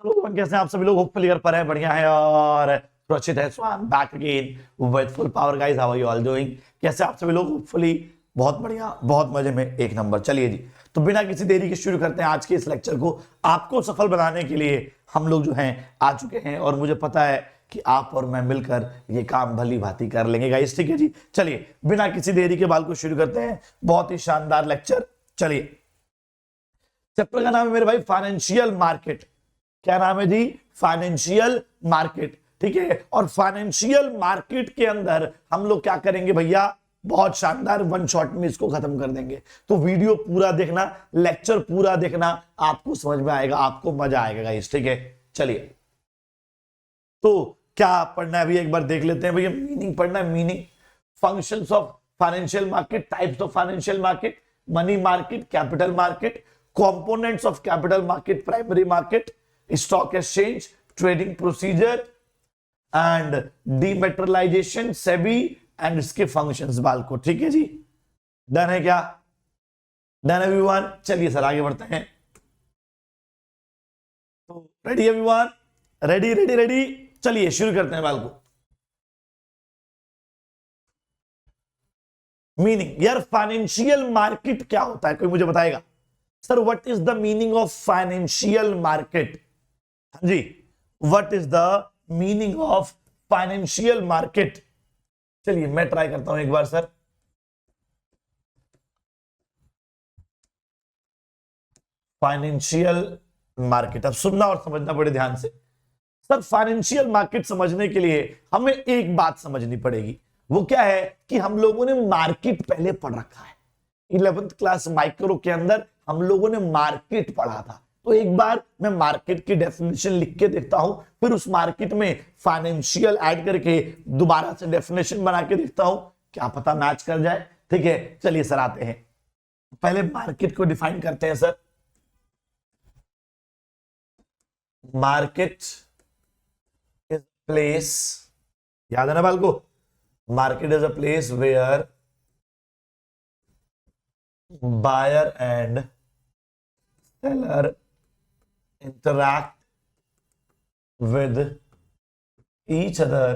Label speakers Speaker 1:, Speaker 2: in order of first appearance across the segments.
Speaker 1: Hello, कैसे हैं आप सभी लोग? होपफुली घर पर है, बढ़िया है और सुरक्षित है। So I am back again with full power guys. How are you all doing? कैसे आप सभी लोग? होपफुली बहुत बढ़िया, बहुत मजे में, एक नंबर। चलिए जी, तो बिना किसी देरी के शुरू करते हैं आज के इस लेक्चर को। आपको सफल बनाने के लिए हम लोग जो हैं आ चुके हैं और मुझे पता है कि आप और मैं मिलकर ये काम भली भांति कर लेंगे गाइस। ठीक है जी, चलिए बिना किसी देरी के बाल को शुरू करते हैं। बहुत ही शानदार लेक्चर। चलिए, चैप्टर का नाम है मेरे भाई फाइनेंशियल मार्केट। क्या नाम है जी? Financial market. ठीक है, और फाइनेंशियल मार्केट के अंदर हम लोग क्या करेंगे भैया? बहुत शानदार, वन शॉट में इसको खत्म कर देंगे। तो वीडियो पूरा देखना, लेक्चर पूरा देखना, आपको समझ में आएगा, आपको मजा आएगा गाइस। ठीक है, चलिए तो क्या पढ़ना है अभी एक बार देख लेते हैं भैया। मीनिंग पढ़ना है, meaning, functions of financial market, types of financial market, money market, capital market, components of capital market, primary market, stock exchange, trading procedure and डीमेटेरियलाइजेशन, SEBI and इसके फंक्शंस बाल को। ठीक है जी, डन है क्या? Done everyone? चलिए सर आगे बढ़ते हैं। तो ready everyone? Ready ready ready? चलिए शुरू करते हैं बाल को। मीनिंग यार, फाइनेंशियल मार्केट क्या होता है? कोई मुझे बताएगा sir? What is the meaning of financial market? हाँ जी, what is the meaning of financial market? चलिए मैं ट्राई करता हूं एक बार सर। फाइनेंशियल मार्केट, अब सुनना और समझना बड़े ध्यान से। सर फाइनेंशियल मार्केट समझने के लिए हमें एक बात समझनी पड़ेगी। वो क्या है कि हम लोगों ने मार्केट पहले पढ़ रखा है। 11th क्लास माइक्रो के अंदर हम लोगों ने मार्केट पढ़ा था। तो एक बार मैं मार्केट की डेफिनेशन लिख के देखता हूं, फिर उस मार्केट में फाइनेंशियल ऐड करके दोबारा से डेफिनेशन बना के देखता हूं, क्या पता मैच कर जाए। ठीक है, चलिए सर आते हैं, पहले मार्केट को डिफाइन करते हैं सर। मार्केट इज प्लेस, याद है ना बाल को? Market is a place where buyer and seller interact with each other.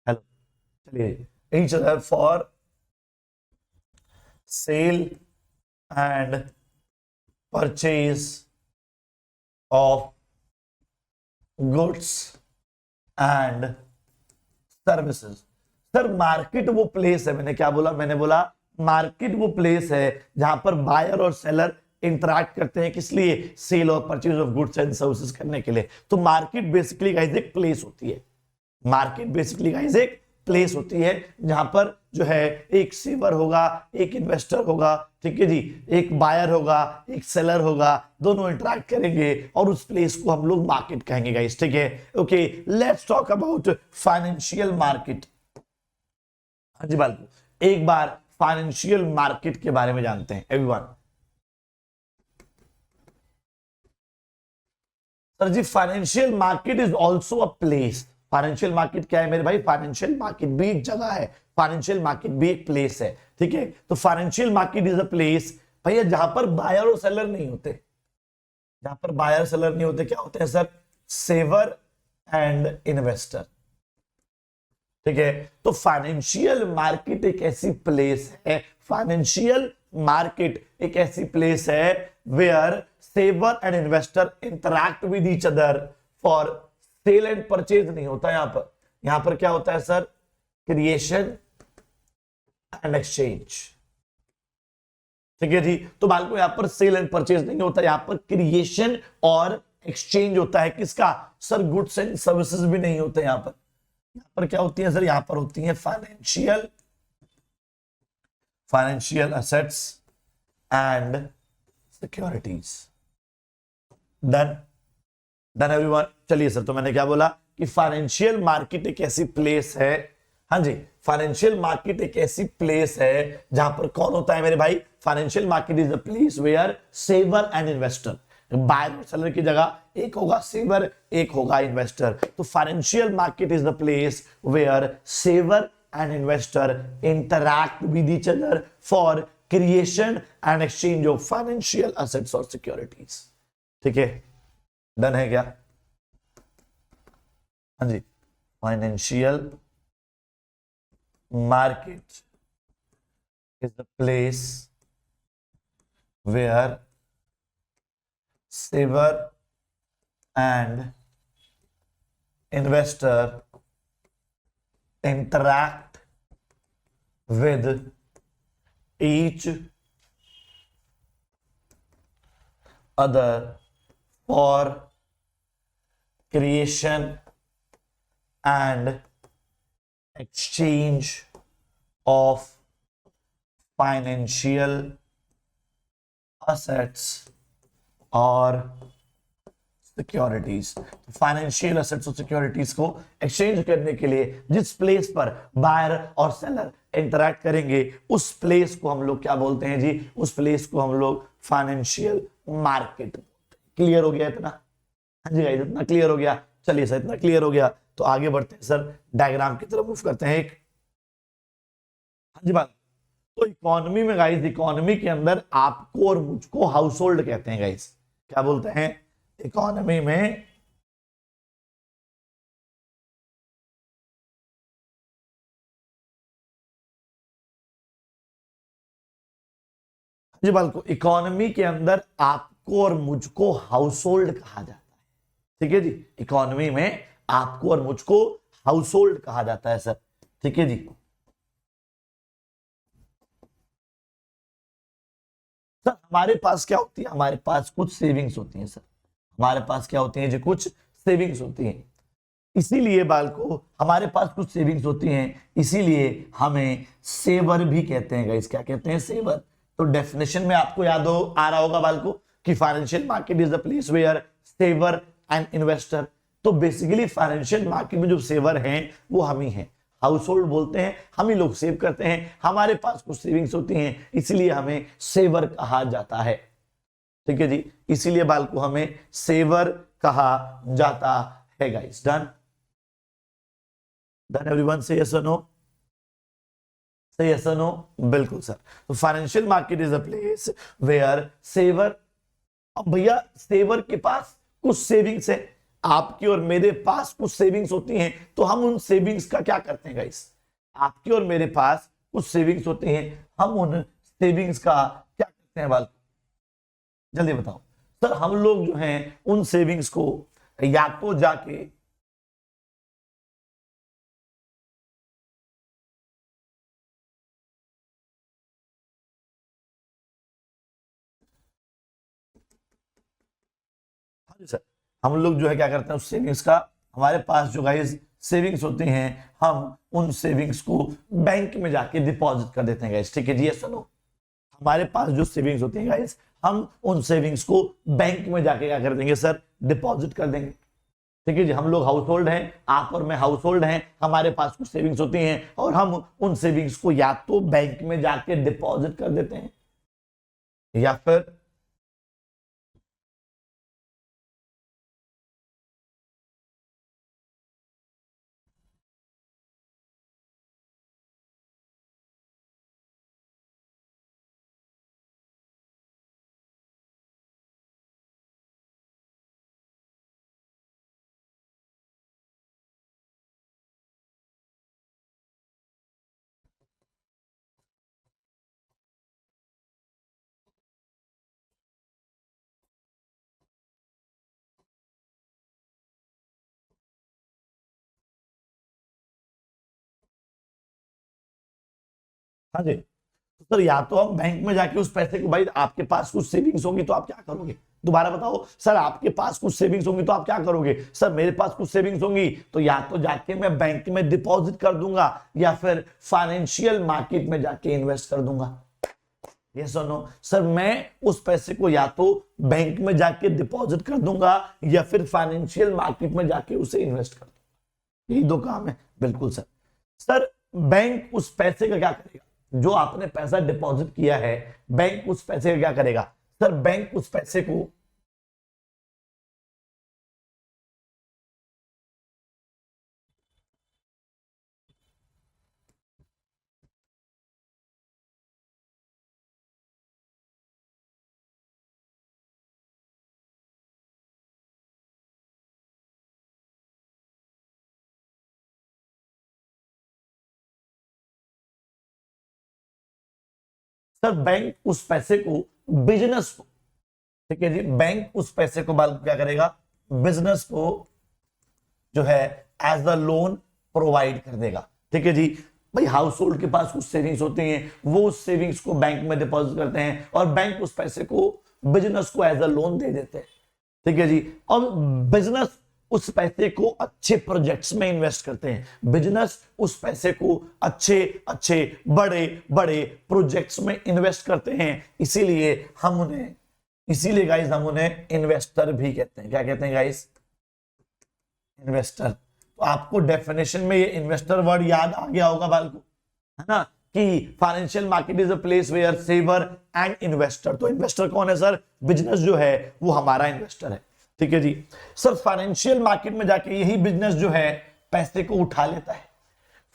Speaker 1: Hello, चलिए, each other for sale and purchase of goods and services. Sir market वो प्लेस है, मैंने क्या बोला? मैंने बोला मार्केट वो प्लेस है जहां पर बायर और सेलर इंटरैक्ट करते हैं। किस लिए? सेल और purchase of goods and services करने के लिए। तो मार्केट बेसिकली गाइस एक प्लेस होती है। मार्केट बेसिकली गाइस एक प्लेस होती है जहां पर जो है एक सेवर होगा, एक इन्वेस्टर होगा, ठीक है जी, एक बायर होगा, एक सेलर होगा, दोनों इंटरैक्ट करेंगे और उस प्लेस को हम लोग मार्केट कहेंगे गाइस। ठीक है, okay, let's talk about financial market. हाँ जी बाल, एक बार फाइनेंशियल मार्केट के बारे में जानते हैं everyone. Sir ji financial market is also a place. Financial market क्या है मेरे भाई? फाइनेंशियल मार्केट भी एक जगह है, फाइनेंशियल मार्केट भी एक प्लेस है। ठीक है, तो financial market is a place भैया जहां पर बायर और सेलर नहीं होते। जहां पर बायर सेलर नहीं होते, क्या होते हैं सर? Saver and investor. ठीक है, तो फाइनेंशियल मार्केट एक ऐसी प्लेस है, फाइनेंशियल मार्केट एक ऐसी प्लेस है where saver and investor interact with each other for sale and purchase नहीं होता यहां पर। यहां पर क्या होता है सर? Creation and exchange. ठीक है जी, तो बालको यहां पर सेल एंड परचेज नहीं होता, यहां पर क्रिएशन और एक्सचेंज होता है। किसका सर? गुड्स एंड सर्विसेज भी नहीं होते यहां पर। यहां पर क्या होती है सर? यहां पर होती है financial assets and securities. Done? Done everyone? चलिए सर, तो मैंने क्या बोला कि फाइनेंशियल मार्केट एक ऐसी प्लेस है। हाँ जी, फाइनेंशियल मार्केट एक ऐसी प्लेस है जहां पर कौन होता है मेरे भाई? Financial market is the place where saver and investor, buyer और सेलर की जगह एक होगा सेवर, एक होगा इन्वेस्टर। तो financial market is the place where saver and investor interact with each other for creation and exchange of financial assets और securities. ठीक है, डन है क्या? हाँ जी, financial market is the place where saver and investor interact with each other for creation and exchange of financial assets or securities. Financial assets और securities को exchange करने के लिए जिस प्लेस पर बायर और सेलर इंटरैक्ट करेंगे उस प्लेस को हम लोग क्या बोलते हैं जी? उस प्लेस को हम लोग फाइनेंशियल मार्केट। क्लियर हो गया इतना? हाँ जी गाइस, इतना क्लियर हो गया। चलिए सर, इतना क्लियर हो गया तो आगे बढ़ते हैं सर, डायग्राम की तरफ मूव करते हैं एक। हाँ जी बात। तो इकोनॉमी में गाइस, इकोनॉमी के अंदर आपको और मुझको हाउस होल्ड कहते हैं गाइस। क्या बोलते हैं इकोनॉमी में? जी बालको, इकोनॉमी के अंदर आपको और मुझको हाउस होल्ड कहा जाता है। ठीक है जी, इकोनॉमी में आपको और मुझको हाउस होल्ड कहा जाता है सर। ठीक है जी। सर हमारे पास क्या होती है? हमारे पास कुछ सेविंग्स होती हैं सर। हमारे पास क्या होती हैं जी? कुछ सेविंग्स होती हैं। इसीलिए बालको हमारे पास कुछ सेविंग्स होती हैं, इसीलिए हमें सेवर भी कहते हैं गाइस। क्या कहते हैं? सेवर। तो डेफिनेशन में आपको याद हो आ रहा होगा बालको कि financial market is the place where saver and investor. तो बेसिकली फाइनेंशियल मार्केट में जो सेवर हैं वो हम ही हैं। हाउस होल्ड बोलते हैं, हम ही लोग सेव करते हैं, हमारे पास कुछ सेविंग्स होती हैं, इसलिए हमें सेवर कहा जाता है। ठीक है जी, इसीलिए बालको हमें सेवर कहा जाता है गाइस। डन? Done everyone? से यस और नो? से यस और नो? बिल्कुल सर। तो financial market is a place where saver. अब भैया सेवर के पास कुछ सेविंग्स है, आपकी और मेरे पास कुछ सेविंग्स होती हैं, तो हम उन सेविंग्स का क्या करते हैं गाइस? आपकी और मेरे पास कुछ सेविंग्स होती हैं, हम उन सेविंग्स का क्या करते हैं बाल? जल्दी बताओ सर। हम लोग जो हैं उन सेविंग्स को या तो जाके हाँ जी सर, हम लोग जो है क्या करते हैं उस सेविंग्स का, हमारे पास जो गाइस सेविंग्स होती हैं, हम उन सेविंग्स को बैंक में जाके डिपॉजिट कर देते हैं गाइस। ठीक है जी, ये सुनो। हमारे पास जो सेविंग्स होती हैं गाइस, हम उन सेविंग्स को बैंक में जाके क्या कर देंगे सर? डिपॉजिट कर देंगे। ठीक है जी, हम लोग हाउस होल्ड हैं, आप और मैं हाउस होल्ड हैं, हमारे पास कुछ सेविंग्स होती हैं और हम उन सेविंग्स को या तो बैंक में जाके डिपॉजिट कर देते हैं या फिर हाँ जी। तो सर या तो हम बैंक में जाके उस पैसे को, भाई आपके पास कुछ सेविंग्स होंगी तो आप क्या करोगे? दोबारा बताओ सर, आपके पास कुछ सेविंग्स होंगी तो आप क्या करोगे? सर मेरे पास कुछ सेविंग्स होंगी तो या तो जाके मैं बैंक में डिपॉजिट कर दूंगा या फिर फाइनेंशियल मार्केट में जाके इन्वेस्ट कर दूंगा। यस और नो? सर मैं उस पैसे को या तो बैंक में जाके डिपॉजिट कर दूंगा या फिर फाइनेंशियल मार्केट में जाके उसे इन्वेस्ट कर दूंगा। यही दो काम है। बिल्कुल सर। सर बैंक उस पैसे का क्या करेगा? जो आपने पैसा डिपॉजिट किया है, बैंक उस पैसे का क्या करेगा? सर बैंक उस पैसे को सर बैंक उस पैसे को बिजनेस को, ठीक है जी, बैंक उस पैसे को क्या करेगा, बिजनेस को जो है एज द लोन प्रोवाइड कर देगा। ठीक है जी, भाई हाउस होल्ड के पास कुछ सेविंग्स होती हैं, वो उस सेविंग्स को बैंक में डिपॉजिट करते हैं और बैंक उस पैसे को बिजनेस को एज अ लोन दे देते हैं। ठीक है जी, और बिजनेस उस पैसे को अच्छे प्रोजेक्ट्स में इन्वेस्ट करते हैं, बिजनेस उस पैसे को अच्छे अच्छे बड़े बड़े प्रोजेक्ट्स में इन्वेस्ट करते हैं, इसीलिए गाइस हम उन्हें इन्वेस्टर भी कहते हैं। क्या कहते हैं गाइस, इन्वेस्टर। तो आपको डेफिनेशन में ये इन्वेस्टर वर्ड याद आ गया होगा बाल को, है ना, कि financial market is a place where saver and investor. तो इन्वेस्टर कौन है सर, बिजनेस जो है वो हमारा इन्वेस्टर है। ठीक है जी सर, फाइनेंशियल मार्केट में जाके यही बिजनेस जो है पैसे को उठा लेता है,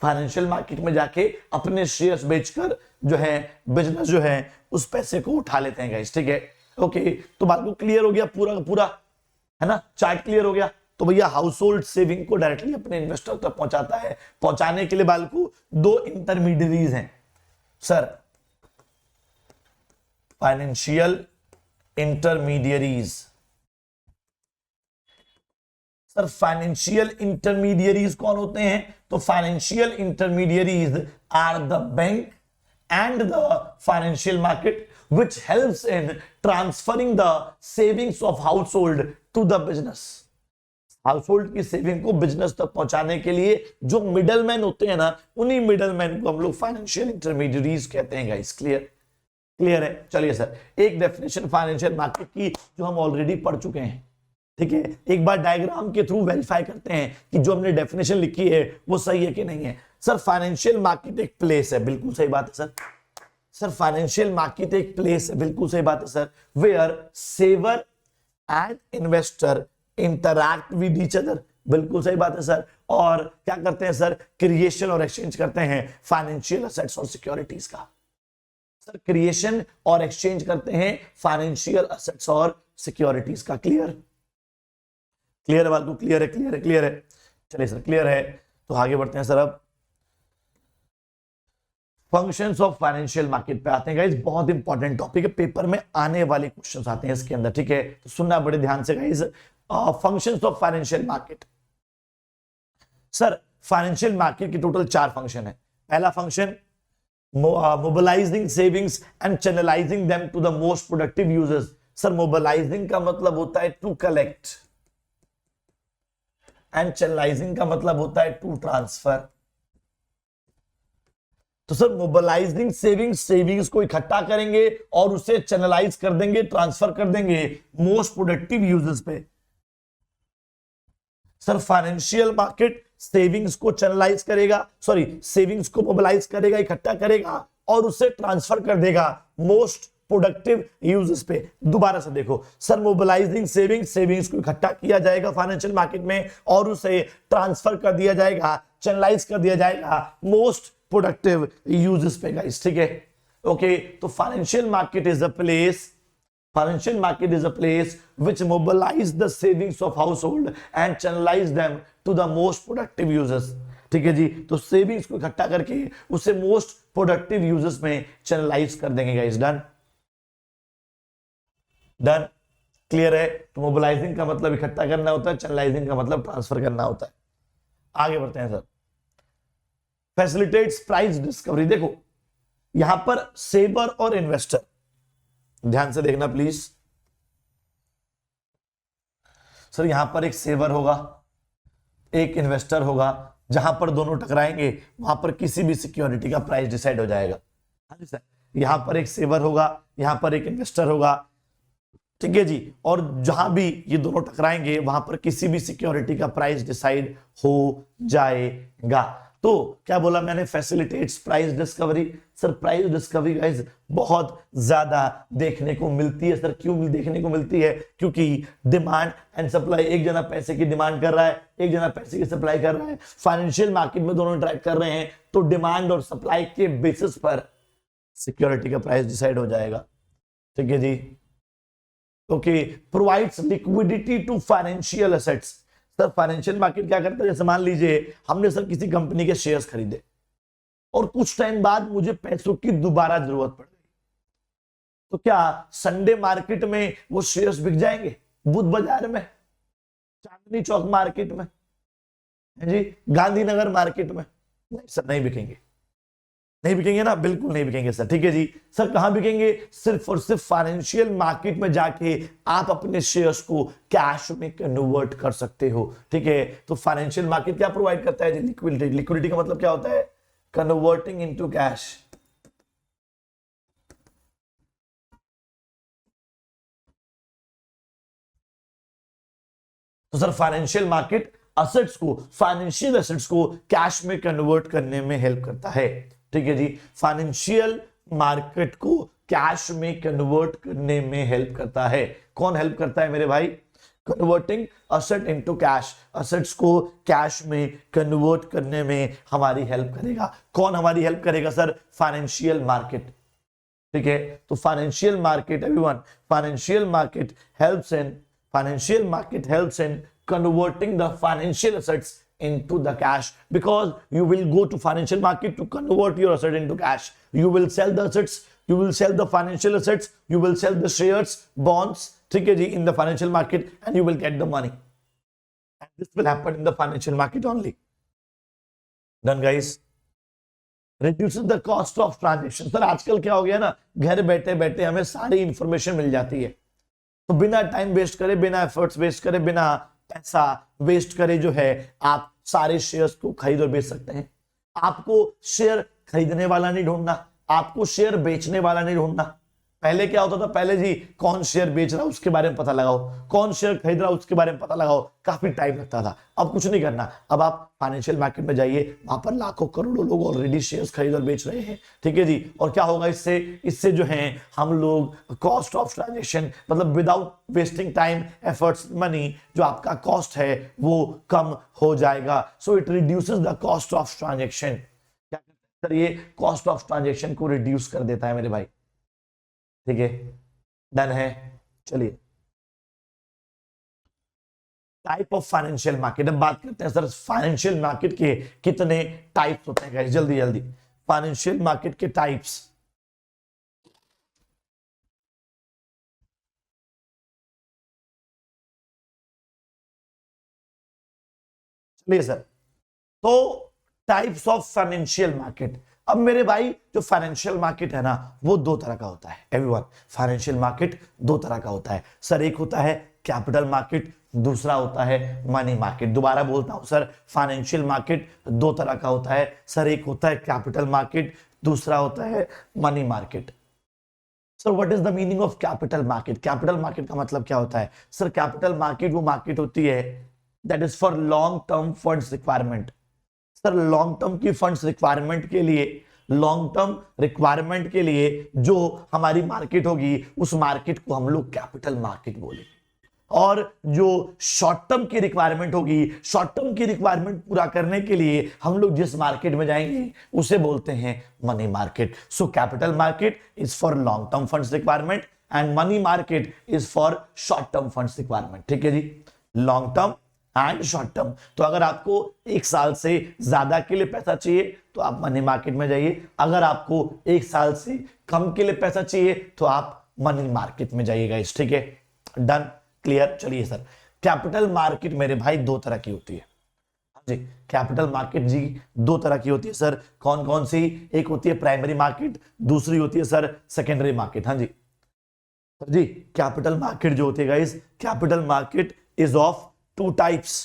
Speaker 1: फाइनेंशियल मार्केट में जाके अपने शेयर्स बेचकर जो है बिजनेस जो है उस पैसे को उठा लेते हैं गाइस। ठीक है, ओके, तो बात को क्लियर हो गया पूरा का पूरा, है ना, चार्ट क्लियर हो गया। तो भैया हाउस होल्ड सेविंग को डायरेक्टली अपने इन्वेस्टर तक पहुंचाता है, पहुंचाने के लिए बालकू दो इंटरमीडियरीज हैं sir, financial intermediaries. Sir financial intermediaries कौन होते हैं, तो financial intermediaries are the bank and the financial market which helps in transferring the savings of household to the business। Household की सेविंग को बिजनेस तक पहुंचाने के लिए जो मिडलमैन होते हैं ना, उन्हीं मिडलमैन को हम लोग फाइनेंशियल इंटरमीडियरीज कहते हैं गाइस। क्लियर है। चलिए सर, एक डेफिनेशन फाइनेंशियल मार्केट की जो हम ऑलरेडी पढ़ चुके हैं, ठीक है, एक बार डायग्राम के थ्रू वेरीफाई करते हैं कि जो हमने डेफिनेशन लिखी है वो सही है कि नहीं है। सर फाइनेंशियल मार्केट एक प्लेस है, बिल्कुल सही बात है सर। सर फाइनेंशियल मार्केट एक प्लेस है, बिल्कुल सही बात है sir, where saver and investor interact with each other, बिल्कुल सही बात है सर। और क्या करते हैं सर, क्रिएशन और एक्सचेंज करते हैं फाइनेंशियल एसेट्स और सिक्योरिटीज का। सर क्रिएशन और एक्सचेंज करते हैं फाइनेंशियल एसेट्स और सिक्योरिटीज का। क्लियर है बात को, क्लियर है। चलिए सर, क्लियर है, तो आगे बढ़ते हैं सर। अब फंक्शंस ऑफ फाइनेंशियल मार्केट पे आते हैं गाइस, बहुत इंपॉर्टेंट टॉपिक है, पेपर में आने वाले क्वेश्चंस आते हैं इसके अंदर। ठीक है, तो सुनना बड़े ध्यान से guys. Functions of financial market. Sir financial market की टोटल 4 फंक्शन है। पहला function mobilising savings and channelising them to the most productive users. Sir mobilising का मतलब होता है टू कलेक्ट एंड चैनलाइजिंग का मतलब होता है टू ट्रांसफर। तो सर मोबिलाइजिंग सेविंग्स को इकट्ठा करेंगे और उसे चैनलाइज कर देंगे, ट्रांसफर कर देंगे मोस्ट प्रोडक्टिव यूजर्स पे। सर फाइनेंशियल मार्केट सेविंग्स को चैनलाइज करेगा, सेविंग्स को मोबिलाइज करेगा, इकट्ठा करेगा और उसे ट्रांसफर कर देगा मोस्ट प्रोडक्टिव यूजर्स पे। दोबारा से देखो सर, मोबिलाइजिंग सेविंग्स को इकट्ठा किया जाएगा फाइनेंशियल मार्केट में और उसे ट्रांसफर कर दिया जाएगा, चैनलाइज कर दिया जाएगा मोस्ट प्रोडक्टिव यूजर्स पे गाइस। ठीक है, ओके, तो financial market is a place which mobilize the savings of household and channelize them to the most productive users। ठीक है जी, तो सेविंग्स को इकट्ठा करके उसे मोस्ट प्रोडक्टिव यूजर्स में चैनलाइज कर देंगे गाइस। डन, क्लियर है। तो मोबिलाइजिंग का मतलब इकट्ठा करना होता है, चैनलाइजिंग का मतलब ट्रांसफर करना होता है। आगे बढ़ते हैं सर। Facilitates price discovery. देखो यहां पर सेवर और इन्वेस्टर, ध्यान से देखना प्लीज। सर यहां पर एक सेवर होगा, एक इन्वेस्टर होगा, जहां पर दोनों टकराएंगे वहां पर किसी भी सिक्योरिटी का प्राइस डिसाइड हो जाएगा। हाँ जी सर, यहां पर एक सेवर होगा, यहां पर एक इन्वेस्टर होगा, ठीक है जी, और जहां भी ये दोनों टकराएंगे वहां पर किसी भी सिक्योरिटी का प्राइस डिसाइड हो जाएगा। तो क्या बोला मैंने, facilitates price discovery. Sir price discovery guys बहुत ज्यादा देखने को मिलती है। सर क्यों देखने को मिलती है, क्योंकि डिमांड एंड सप्लाई, एक जना पैसे की डिमांड कर रहा है, एक जना पैसे की सप्लाई कर रहा है, फाइनेंशियल मार्केट में दोनों इंटरेक्ट कर रहे हैं, तो डिमांड और सप्लाई के बेसिस पर सिक्योरिटी का प्राइस डिसाइड हो जाएगा। ठीक है जी, okay. Provides liquidity to financial assets. Sir financial market क्या करता है, जैसे मान लीजिए हमने सर किसी कंपनी के शेयर्स खरीदे और कुछ टाइम बाद मुझे पैसों की दोबारा जरूरत पड़ गई, तो क्या संडे मार्केट में वो शेयर्स बिक जाएंगे? बुध बाजार में, चांदनी चौक मार्केट में, जी गांधीनगर मार्केट में? नहीं सर, नहीं बिकेंगे, नहीं बिकेंगे ना, बिल्कुल नहीं बिकेंगे सर। ठीक है जी सर, कहां बिकेंगे? सिर्फ और सिर्फ फाइनेंशियल मार्केट में जाके आप अपने शेयर्स को कैश में कन्वर्ट कर सकते हो। ठीक है, तो फाइनेंशियल मार्केट क्या प्रोवाइड करता है जी? लिक्विडिटी। लिक्विडिटी का मतलब क्या होता है? Converting into cash. तो sir financial market financial assets को कैश में कन्वर्ट करने में हेल्प करता है। ठीक है जी, फाइनेंशियल मार्केट को कैश में कन्वर्ट करने में हेल्प करता है। कौन हेल्प करता है मेरे भाई? Converting asset into cash. Assets को कैश में कन्वर्ट करने में हमारी हेल्प करेगा। कौन हमारी हेल्प करेगा सर? Financial market. ठीक है, तो financial market everyone, financial market helps in converting the financial assets into the cash, because you will go to financial market to convert your asset into cash. You will sell the assets, you will sell the financial assets, you will sell the shares, bonds, ठीक है जी, in the financial market, and you will get the money. And this will happen in the financial market only. Done guys? Reduces the cost of transaction. Sir आजकल क्या हो गया ना, घर बैठे बैठे हमें सारी इंफॉर्मेशन मिल जाती है, तो बिना टाइम वेस्ट करे, बिना एफर्ट्स वेस्ट करे, बिना पैसा वेस्ट करे जो है आप सारे शेयर्स को खरीद और बेच सकते हैं। आपको शेयर खरीदने वाला नहीं ढूंढना, आपको शेयर बेचने वाला नहीं ढूंढना। पहले क्या होता था? पहले जी कौन शेयर बेच रहा है उसके बारे में पता लगाओ, कौन शेयर खरीद रहा है उसके बारे में पता लगाओ, काफी टाइम लगता था। अब कुछ नहीं करना, अब आप फाइनेंशियल मार्केट में जाइए, वहां पर लाखों करोड़ों लोग ऑलरेडी शेयर्स खरीद और बेच रहे हैं। ठीक है जी, और क्या होगा इससे जो है हम लोग कॉस्ट ऑफ ट्रांजेक्शन, मतलब without wasting time, efforts, money, जो आपका कॉस्ट है वो कम हो जाएगा। So it reduces the cost of transaction. क्या करता है? ये कॉस्ट ऑफ ट्रांजेक्शन को रिड्यूस कर देता है मेरे भाई। ठीक है, डन है। चलिए, टाइप ऑफ फाइनेंशियल मार्केट। अब बात करते हैं सर फाइनेंशियल मार्केट के कितने टाइप्स होते हैं। जल्दी जल्दी, फाइनेंशियल मार्केट के टाइप्स। चलिए सर, तो टाइप्स ऑफ फाइनेंशियल मार्केट। अब मेरे भाई जो फाइनेंशियल मार्केट है ना, वो दो तरह का होता है एवरीवन। फाइनेंशियल मार्केट दो तरह का होता है सर, एक होता है कैपिटल मार्केट, दूसरा होता है मनी मार्केट। दोबारा बोलता हूं सर, फाइनेंशियल मार्केट दो तरह का होता है सर, एक होता है कैपिटल मार्केट, दूसरा होता है money market. Sir what is the meaning of capital market? Capital market का मतलब क्या होता है सर? कैपिटल मार्केट वो मार्केट होती है that is for long term funds requirement. Sir long term की फंड्स रिक्वायरमेंट के लिए, लॉन्ग टर्म रिक्वायरमेंट के लिए जो हमारी मार्केट होगी, उस मार्केट को हम लोग कैपिटल मार्केट बोलेंगे। और जो शॉर्ट टर्म की रिक्वायरमेंट होगी, शॉर्ट टर्म की रिक्वायरमेंट पूरा करने के लिए हम लोग जिस मार्केट में जाएंगे उसे बोलते हैं money market. So capital market is for long term funds requirement and money market is for short term funds requirement. ठीक है जी, long term and short term. तो अगर आपको एक साल से ज्यादा के लिए पैसा चाहिए तो आप मनी मार्केट में जाइए, अगर आपको एक साल से कम के लिए पैसा चाहिए तो आप मनी मार्केट में जाइएगा। ठीक है, डन, क्लियर। चलिए सर, कैपिटल मार्केट मेरे भाई दो तरह की होती है। हाँ जी, कैपिटल मार्केट जी दो तरह की होती है सर। कौन कौन सी? एक होती है प्राइमरी मार्केट, दूसरी होती है सर सेकेंडरी मार्केट। हाँ जी सर जी, कैपिटल मार्केट जो होती है guys, capital market is of two types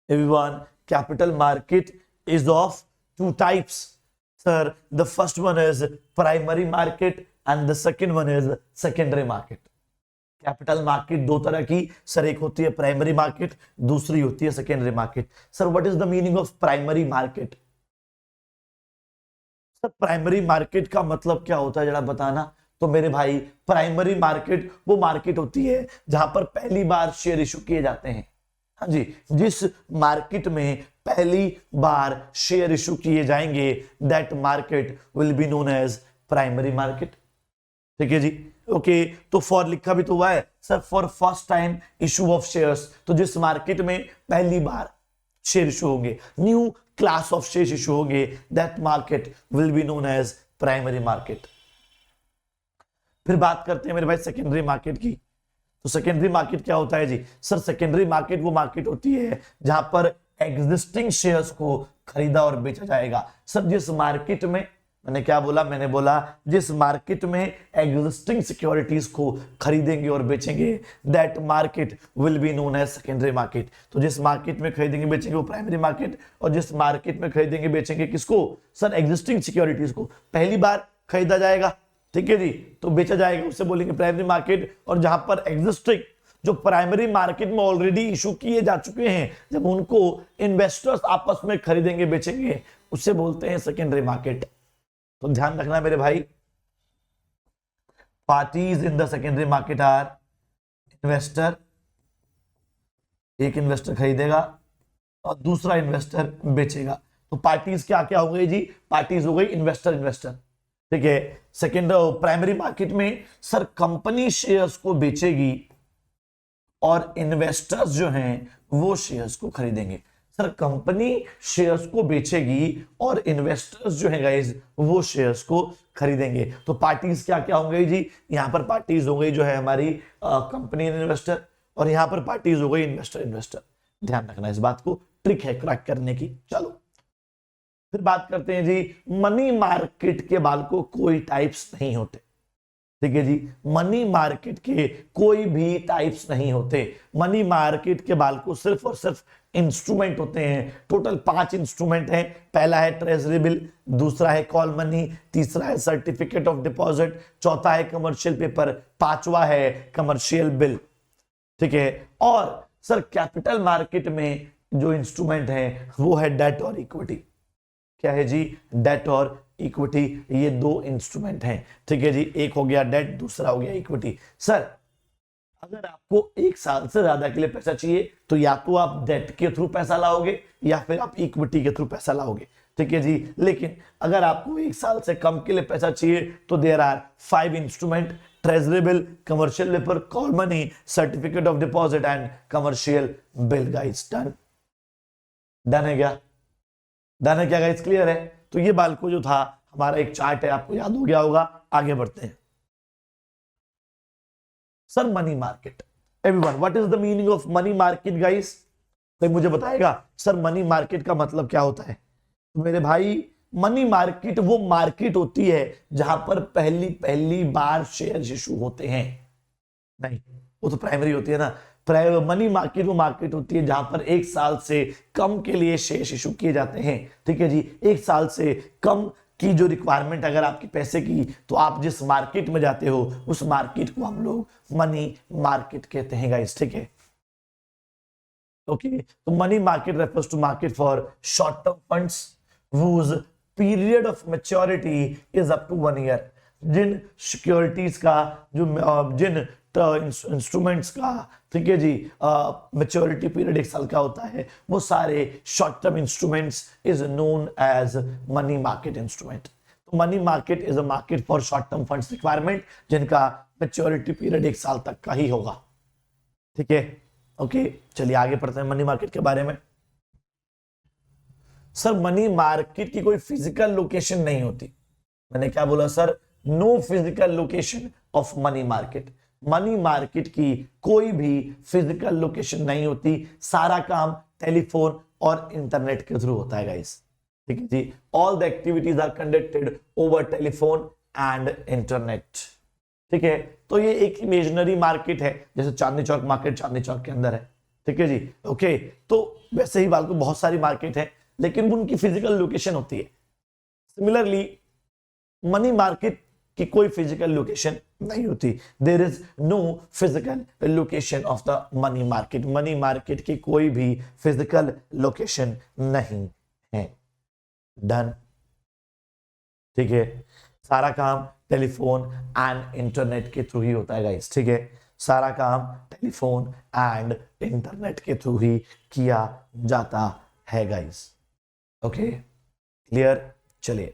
Speaker 1: everyone. Capital market is of two types sir. The first one is primary market and the second one is secondary market. Capital market दो तरह की sir, एक होती है primary market, दूसरी होती है secondary market. Sir what is the meaning of primary market? Sir primary market का मतलब क्या होता है जरा बताना। तो मेरे भाई प्राइमरी मार्केट वो मार्केट होती है जहां पर पहली बार शेयर इशू किए जाते हैं। हाँ जी, जिस मार्केट में पहली बार शेयर इशू किए जाएंगे that market will be known as primary market. ठीक है जी, ओके। तो फॉर लिखा भी तो हुआ है sir, for first time issue of shares. तो जिस मार्केट में पहली बार शेयर इशू होंगे, new class of share issue होंगे, that market will be known as primary market. फिर बात करते हैं मेरे भाई सेकेंडरी मार्केट की। तो सेकेंडरी मार्केट क्या होता है जी? सर सेकेंडरी मार्केट वो मार्केट होती है जहां पर एग्जिस्टिंग शेयर्स को खरीदा और बेचा जाएगा। सर जिस मार्केट में, मैंने क्या बोला? मैंने बोला जिस मार्केट में एग्जिस्टिंग सिक्योरिटीज को खरीदेंगे और बेचेंगे, that market will be known as secondary market. तो जिस मार्केट में खरीदेंगे बेचेंगे वो प्राइमरी मार्केट, और जिस मार्केट में खरीदेंगे बेचेंगे किसको? सर एग्जिस्टिंग सिक्योरिटीज को। पहली बार खरीदा जाएगा, ठीक है जी, तो बेचा जाएगा, उससे बोलेंगे प्राइमरी मार्केट। और जहां पर एग्जिस्टिंग जो प्राइमरी मार्केट में ऑलरेडी इशू किए जा चुके हैं, जब उनको इन्वेस्टर्स आपस में खरीदेंगे बेचेंगे, उससे बोलते हैं सेकेंडरी मार्केट। तो ध्यान रखना मेरे भाई, parties in the secondary market are investor, एक इन्वेस्टर खरीदेगा और दूसरा इन्वेस्टर बेचेगा। तो पार्टीज क्या क्या हो गई जी? पार्टीज हो गई इन्वेस्टर इन्वेस्टर, ठीक है। सेकेंड प्राइमरी मार्केट में सर कंपनी शेयर्स को बेचेगी और इन्वेस्टर्स जो हैं वो शेयर्स को खरीदेंगे। सर कंपनी शेयर्स को बेचेगी और इन्वेस्टर्स जो है गाइस वो शेयर्स को खरीदेंगे। तो पार्टीज क्या क्या होंगे जी? यहां पर पार्टीज हो गई जो है हमारी कंपनी इन्वेस्टर, और यहां पर पार्टीज हो गई इन्वेस्टर इन्वेस्टर। ध्यान रखना इस बात को, ट्रिक है क्रैक करने की। चलो फिर बात करते हैं जी, मनी मार्केट के बाल को कोई टाइप्स नहीं होते, ठीक है जी। मनी मार्केट के कोई भी टाइप्स नहीं होते। मनी मार्केट के बाल को सिर्फ और सिर्फ इंस्ट्रूमेंट होते हैं। टोटल 5 इंस्ट्रूमेंट हैं। पहला है ट्रेजरी बिल, दूसरा है कॉल मनी, तीसरा है सर्टिफिकेट ऑफ डिपॉजिट, चौथा है कमर्शियल पेपर, पांचवा है कमर्शियल बिल, ठीक है। और सर कैपिटल मार्केट में जो इंस्ट्रूमेंट है वो है डेट और इक्विटी। क्या है जी? डेट और इक्विटी, ये 2 इंस्ट्रूमेंट हैं, ठीक है जी। एक हो गया डेट, दूसरा हो गया इक्विटी। सर अगर आपको 1 साल से ज्यादा के लिए पैसा चाहिए तो या तो आप डेट के थ्रू पैसा लाओगे या फिर आप इक्विटी के थ्रू पैसा लाओगे, ठीक है जी। लेकिन अगर आपको 1 साल से कम के लिए पैसा चाहिए तो there are 5 instrument: treasury bill, commercial paper, call money, certificate of deposit and commercial bill. Guys done? Done है क्या? डन है क्या गाइस? क्लियर है? तो ये बालको जो था हमारा एक चार्ट है, आपको याद हो गया होगा। आगे बढ़ते हैं। Sir money market, everyone what is the meaning of money market guys? कोई मुझे बताएगा सर मनी मार्केट का मतलब क्या होता है? मेरे भाई मनी मार्केट वो मार्केट होती है जहां पर पहली बार शेयर इशू होते हैं। नहीं, वो तो प्राइमरी होती है ना। मनी मार्केट वो मार्केट होती है जहां पर 1 साल से कम के लिए शेयर इशू किए जाते हैं, ठीक है जी। 1 साल से कम की जो रिक्वायरमेंट अगर आपकी पैसे की, तो आप जिस मार्केट में जाते हो उस मार्केट को हम लोग मनी मार्केट कहते हैं गाइस, ठीक है। ओके, तो money market refers to market for short term funds whose period of maturity is up to 1 year. जिन सिक्योरिटीज का जिन इंस्ट्रूमेंट्स का, ठीक है जी, मैच्योरिटी पीरियड 1 साल का होता है, वो सारे short term instruments is known as money market instrument. तो money market is a market for short term funds requirement जिनका मैच्योरिटी पीरियड 1 साल तक का ही होगा, ठीक है। ओके, चलिए आगे पढ़ते हैं मनी मार्केट के बारे में। सर मनी मार्केट की कोई फिजिकल लोकेशन नहीं होती। मैंने क्या बोला sir? No physical location of money market. Money market की कोई भी फिजिकल लोकेशन नहीं होती। सारा काम टेलीफोन और इंटरनेट के थ्रू होता है गाइस, ठीक है जी। All the activities are conducted over telephone and internet, ठीक है। तो ये एक इमेजिनरी मार्केट है, जैसे चांदनी चौक मार्केट चांदनी चौक के अंदर है, ठीक है जी। ओके, तो वैसे ही बात को बहुत सारी मार्केट है लेकिन उनकी फिजिकल लोकेशन होती है। सिमिलरली मनी मार्केट की कोई फिजिकल लोकेशन नहीं होती। There is no physical location of the money market. Money market की कोई भी फिजिकल लोकेशन नहीं है। डन, ठीक है। सारा काम टेलीफोन एंड इंटरनेट के थ्रू ही होता है गाइस, ठीक है। सारा काम टेलीफोन एंड इंटरनेट के थ्रू ही किया जाता है गाइस। Okay, clear? चलिए,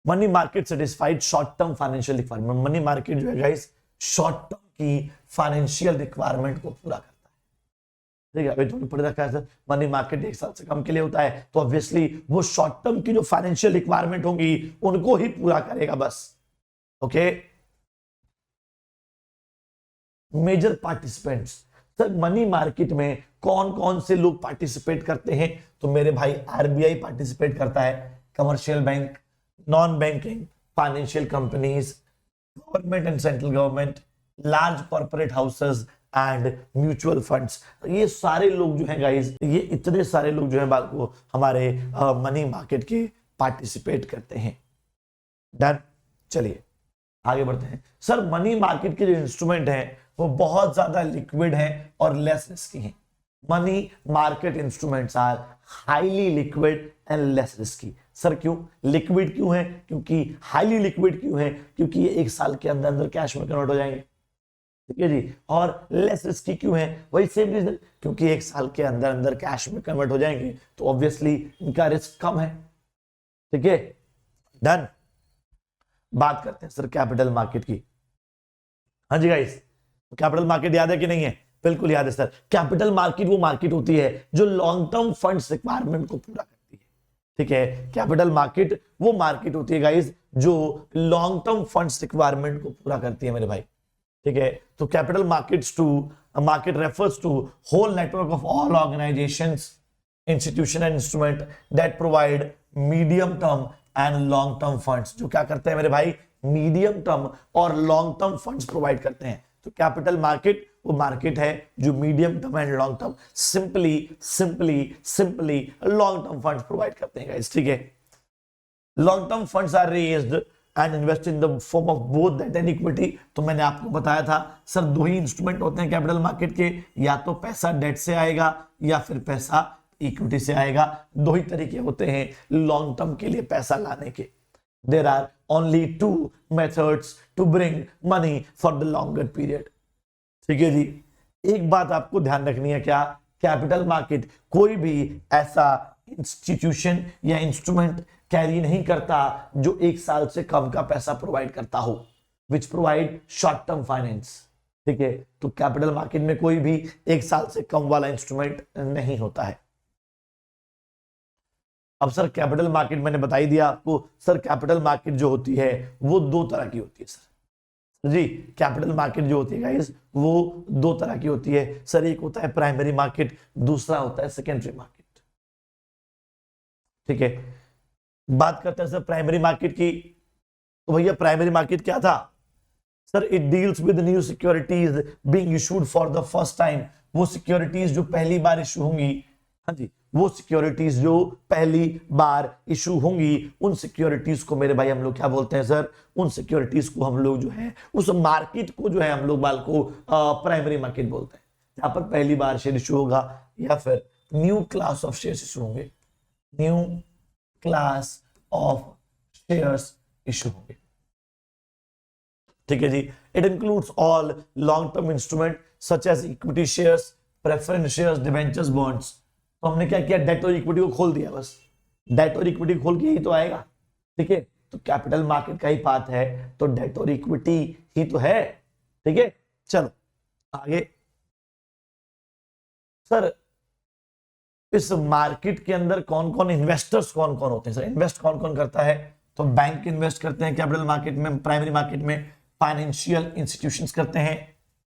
Speaker 1: money market satisfied short term financial requirement. Money market जो है गाइस शॉर्ट टर्म की फाइनेंशियल रिक्वायरमेंट को पूरा करता है, ठीक है। अभी तुमने पढ़ रखा है सर मनी मार्केट 1 साल से कम के लिए होता है, तो ऑब्वियसली वो शॉर्ट टर्म की जो फाइनेंशियल रिक्वायरमेंट होंगी उनको ही पूरा करेगा बस, okay, major participants, sir money market में कौन कौन से लोग पार्टिसिपेट करते हैं? तो मेरे भाई आरबीआई पार्टिसिपेट करता है, commercial bank, non banking, financial companies, government and central government, large corporate houses and mutual funds. ये सारे लोग जो हैं गाइस, ये इतने सारे लोग जो हैं बालको हमारे मनी मार्केट के पार्टिसिपेट करते हैं। डन, चलिए आगे बढ़ते हैं। सर मनी मार्केट के जो इंस्ट्रूमेंट हैं वो बहुत ज्यादा लिक्विड हैं और लेस रिस्की हैं। Money market instruments are highly liquid and less risky. Sir क्यों लिक्विड क्यों है? क्योंकि हाईली लिक्विड क्यों है? क्योंकि ये 1 साल के अंदर अंदर कैश में कन्वर्ट हो जाएंगे, ठीक है जी। और लेस रिस्की क्यों है? वही सेम रीजन, क्योंकि 1 साल के अंदर अंदर कैश में कन्वर्ट हो जाएंगे तो ऑब्वियसली इनका रिस्क कम है, ठीक है। डन, बात करते हैं सर कैपिटल मार्केट की। हाँ जी गाइस, कैपिटल मार्केट याद है कि नहीं है? बिल्कुल याद है सर। कैपिटल मार्केट वो मार्केट होती है जो लॉन्ग टर्म फंड्स रिक्वायरमेंट को पूरा करती है, ठीक है। कैपिटल मार्केट वो मार्केट होती है गाइस जो लॉन्ग टर्म फंड्स रिक्वायरमेंट को पूरा करती है मेरे भाई, ठीक है। तो capital markets to market refers to whole network of all organisations, institution and instrument that provide medium term and long term funds. जो क्या करते हैं मेरे भाई? मीडियम टर्म और लॉन्ग टर्म फंड्स प्रोवाइड करते हैं। तो कैपिटल मार्केट वो मार्केट है जो medium term and long term simply long term funds provide करते हैं गाइस, ठीक है। Long term funds are raised and invest in the form of both debt and equity. तो मैंने आपको बताया था सर दो ही इंस्ट्रूमेंट होते हैं कैपिटल मार्केट के, या तो पैसा डेट से आएगा या फिर पैसा इक्विटी से आएगा। दो ही तरीके होते हैं लॉन्ग टर्म के लिए पैसा लाने के। There are only 2 methods to bring money for the longer period, ठीक है जी। एक बात आपको ध्यान रखनी है, क्या? कैपिटल मार्केट कोई भी ऐसा इंस्टीट्यूशन या इंस्ट्रूमेंट कैरी नहीं करता जो 1 साल से कम का पैसा प्रोवाइड करता हो, which provide short term finance, ठीक है। तो कैपिटल मार्केट में कोई भी 1 साल से कम वाला इंस्ट्रूमेंट नहीं होता है। अब सर कैपिटल मार्केट मैंने बता ही दिया आपको। सर कैपिटल मार्केट जो होती है वो 2 तरह की होती है सर जी। कैपिटल मार्केट जो होती है गाइस वो 2 तरह की होती है सर। एक होता है प्राइमरी मार्केट, दूसरा होता है सेकेंडरी मार्केट, ठीक है। बात करते हैं सर प्राइमरी मार्केट की। तो भैया प्राइमरी मार्केट क्या था sir? It deals with new securities being issued for the first time. वो सिक्योरिटीज जो पहली बार इशू होंगी, हाँ जी, वो सिक्योरिटीज जो पहली बार इशू होंगी उन सिक्योरिटीज को मेरे भाई हम लोग क्या बोलते हैं सर? उन सिक्योरिटीज को हम लोग जो है उस मार्केट को जो है हम लोग बाल को प्राइमरी मार्केट बोलते हैं, जहां पर पहली बार शेयर इशू होगा या फिर new class of shares issue होंगे, new class of shares issue होंगे, ठीक है जी। It includes all long term instrument such as equity shares, preference shares, debentures, bonds. तो हमने क्या किया? डेट और इक्विटी को खोल दिया, बस डेट और इक्विटी खोल के ही तो आएगा, ठीक है। तो कैपिटल मार्केट का ही पार्ट है तो डेट और इक्विटी ही तो है, ठीक है। चलो आगे सर, इस मार्केट के अंदर कौन कौन इन्वेस्टर्स कौन कौन होते हैं सर? इन्वेस्ट कौन कौन करता है? तो बैंक इन्वेस्ट करते हैं कैपिटल मार्केट में, प्राइमरी मार्केट में। फाइनेंशियल इंस्टीट्यूशंस करते हैं,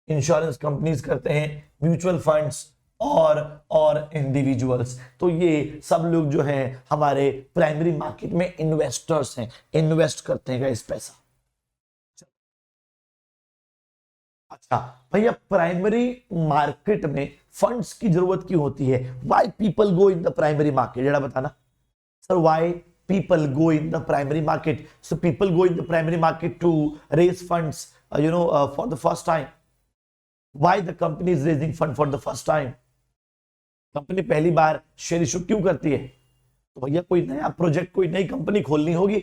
Speaker 1: इंश्योरेंस कंपनीज करते हैं, म्यूचुअल फंड्स और इंडिविजुअल्स। तो ये सब लोग जो हैं हमारे प्राइमरी मार्केट में इन्वेस्टर्स हैं, इन्वेस्ट करते हैं इस पैसा। अच्छा भैया प्राइमरी मार्केट में फंड्स की जरूरत क्यों होती है? Why people go in the primary market, जरा बताना sir. Why people go in the primary market? So people go in the primary market to raise funds for the first time. Why the company is raising fund for the first time? Company पहली बार share issue क्यों करती है? तो भैया कोई नया project, कोई नई कंपनी खोलनी होगी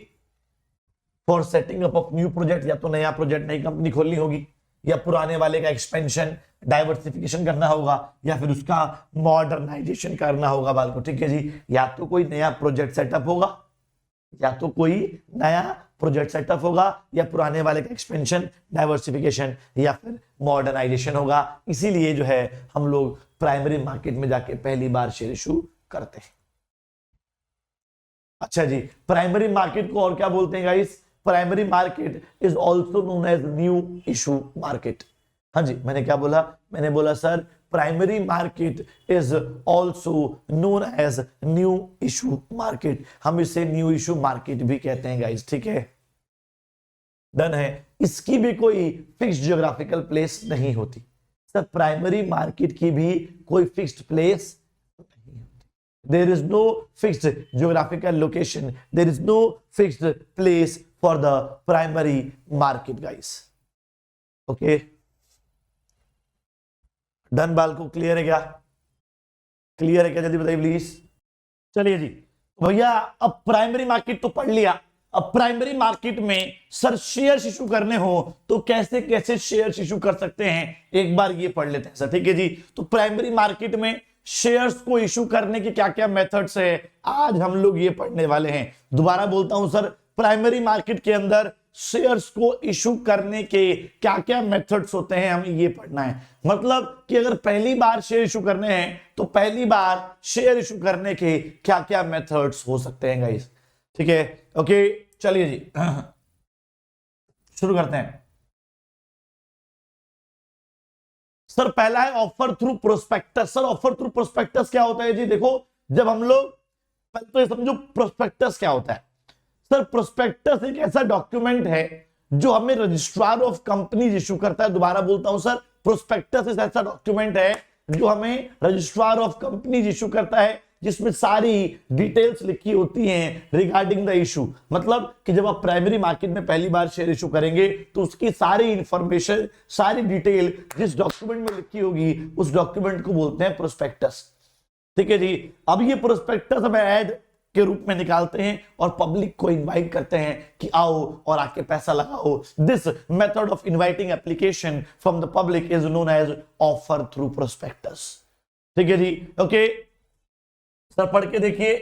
Speaker 1: for setting up of new project. या तो नया प्रोजेक्ट, नई कंपनी खोलनी होगी, या पुराने वाले का एक्सपेंशन, डाइवर्सिफिकेशन करना होगा, या फिर उसका मॉडर्नाइजेशन करना होगा बाल को, ठीक है जी। या तो कोई नया प्रोजेक्ट सेटअप होगा, या तो कोई नया प्रोजेक्ट सेटअप होगा, या पुराने वाले का एक्सपेंशन, डाइवर्सिफिकेशन या फिर मॉडर्नाइजेशन होगा। इसीलिए जो है हम लोग प्राइमरी मार्केट में जाके पहली बार शेयर इशू करते हैं। अच्छा जी, प्राइमरी मार्केट को और क्या बोलते हैं guys? Primary market is also known as new issue market. हाँ जी, मैंने क्या बोला? मैंने बोला sir primary market is also known as new issue market, हम इसे न्यू इशू मार्केट भी कहते हैं गाइस, ठीक है, डन है। इसकी भी कोई फिक्स्ड जियोग्राफिकल प्लेस नहीं होती सर, प्राइमरी मार्केट की भी कोई फिक्स्ड प्लेस नहीं होती, there is no fixed geographical location, there is no fixed place for the primary market guys, okay done. बाल को क्लियर है क्या? क्लियर है क्या? जल्दी बताइए प्लीज। चलिए जी भैया, अब प्राइमरी मार्केट तो पढ़ लिया, अब प्राइमरी मार्केट में सर शेयर इशू करने हो तो कैसे कैसे शेयर इशू कर सकते हैं, एक बार ये पढ़ लेते हैं सर, ठीक है जी। तो प्राइमरी मार्केट में शेयर्स को इशू करने के क्या क्या मेथड्स है, आज हम लोग ये पढ़ने वाले हैं। दोबारा बोलता हूं सर, प्राइमरी मार्केट के अंदर शेयर्स को इशू करने के क्या क्या मेथड्स होते हैं, हमें ये पढ़ना है। मतलब कि अगर पहली बार शेयर इशू करने हैं तो पहली बार शेयर इशू करने के क्या क्या मेथड्स हो सकते हैं गाइस, ठीक है, ओके चलिए जी शुरू करते हैं। सर पहला है offer through prospectus. Sir offer through prospectus क्या होता है जी? देखो, जब हम लोग पहले तो ये समझो प्रोस्पेक्टस क्या होता है। सर प्रोस्पेक्टस एक ऐसा डॉक्यूमेंट है जो हमें रजिस्ट्रार ऑफ कंपनीज इशू करता है। दोबारा बोलता हूं सर, प्रोस्पेक्टस एक ऐसा डॉक्यूमेंट है जो हमें रजिस्ट्रार ऑफ कंपनीज इशू करता है, जिसमें सारी डिटेल्स लिखी होती हैं रिगार्डिंग द इशू। मतलब कि जब आप प्राइमरी मार्केट में पहली बार शेयर इशू करेंगे तो उसकी सारी इंफॉर्मेशन, सारी डिटेल जिस डॉक्यूमेंट में लिखी होगी उस डॉक्यूमेंट को बोलते हैं प्रोस्पेक्टस, ठीक है जी। अब ये प्रोस्पेक्टस हम ऐड के रूप में निकालते हैं और पब्लिक को इनवाइट करते हैं कि आओ और आके पैसा लगाओ। This method of inviting application from the public is known as offer through prospectus, ठीक है जी, ओके सर पढ़ के देखिए।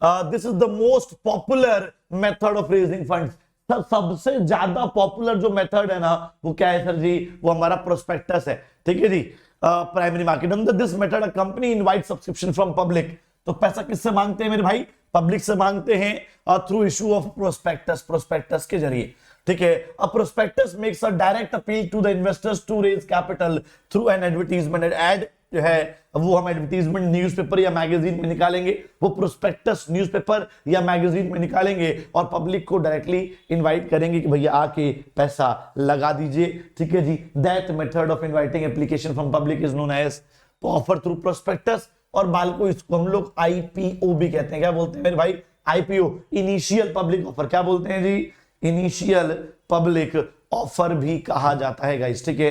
Speaker 1: This is the most popular method of raising funds. Sir सबसे ज्यादा पॉपुलर जो मेथड है ना वो क्या है सर जी? वो हमारा प्रोस्पेक्टस है, ठीक है जी। प्राइमरी मार्केट अंदर this method a company invite subscription from public. तो पैसा किससे मांगते हैं मेरे भाई? पब्लिक से मांगते हैं through issue of prospectus, prospectus के जरिए, ठीक है। A prospectus makes a direct appeal to the investors to raise capital through an advertisement. Ad जो है वो हम एडवर्टाइजमेंट न्यूज़पेपर या मैगजीन में निकालेंगे, वो प्रोस्पेक्टस न्यूज़पेपर या मैगजीन में निकालेंगे और पब्लिक को डायरेक्टली इनवाइट करेंगे कि भैया आके पैसा लगा दीजिए, ठीक है जी। That method of inviting application from public is known as offer through prospectus. और बाल को इसको हम लोग आईपीओ भी कहते हैं। क्या बोलते हैं मेरे भाई? IPO, initial public offer. क्या बोलते हैं जी? इनिशियल पब्लिक ऑफर भी कहा जाता है गाइस, ठीक है,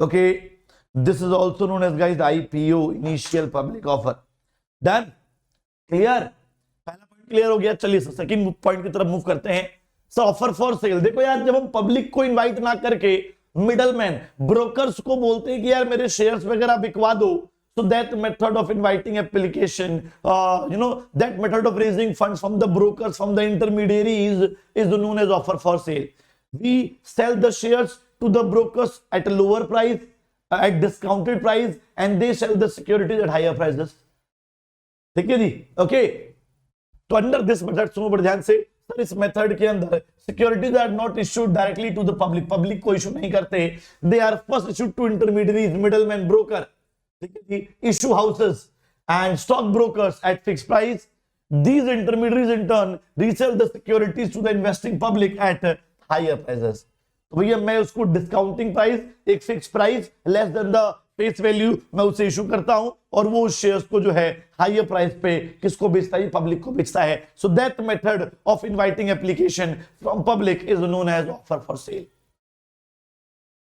Speaker 1: okay. This is also known as guys IPO, initial public offer. Done, clear? पहला पॉइंट क्लियर हो गया। चलिए सेकंड पॉइंट की तरफ मूव करते हैं। Sir offer for cell. देखो यार, जब हम पब्लिक को इनवाइट ना करके मिडलमैन ब्रोकर्स को बोलते हैं कि यार मेरे शेयर्स वगैरह बिकवा दो, so that method of inviting application, that method of raising funds from the brokers, from the intermediaries is known as offer for sale. We sell the shares to the brokers at a lower price, at discounted price, and they sell the securities at higher prices. ठीक है जी, okay. तो under this method, सुनो बड़े ध्यान से sir, इस method के अंदर securities are not issued directly to the public, public को इशू नहीं करते, they are first issued to intermediaries, middleman, broker, issue houses and stock brokers at fixed price. These intermediaries in turn resell the securities to the investing public at higher prices. तो भैया मैं उसको discounting price, एक fix price less than the face value मैं उसे issue करता हूं और वो उस शेयर्स को जो है हायर प्राइस पे किसको बेचता है? पब्लिक को बेचता है। So that method of inviting application from public is known as offer for sale.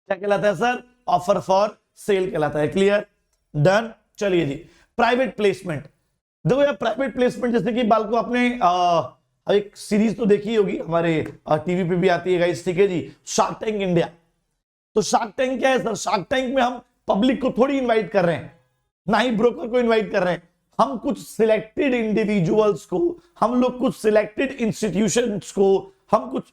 Speaker 1: क्या कहलाता है सर? ऑफर फॉर सेल कहलाता है। क्लियर? डन। चलिए जी, प्राइवेट प्लेसमेंट। देखो यार, प्राइवेट प्लेसमेंट जैसे कि बाल को आपने एक सीरीज तो देखी होगी, हमारे टीवी पे भी आती है गाइस, ठीक है जी, शार्क टैंक इंडिया। तो शार्क टैंक क्या है सर? शार्क टैंक में हम पब्लिक को थोड़ी इनवाइट कर रहे हैं, ना ही ब्रोकर को इनवाइट कर रहे हैं, हम कुछ सिलेक्टेड इंडिविजुअल्स को, हम लोग कुछ सिलेक्टेड इंस्टीट्यूशंस को, हम कुछ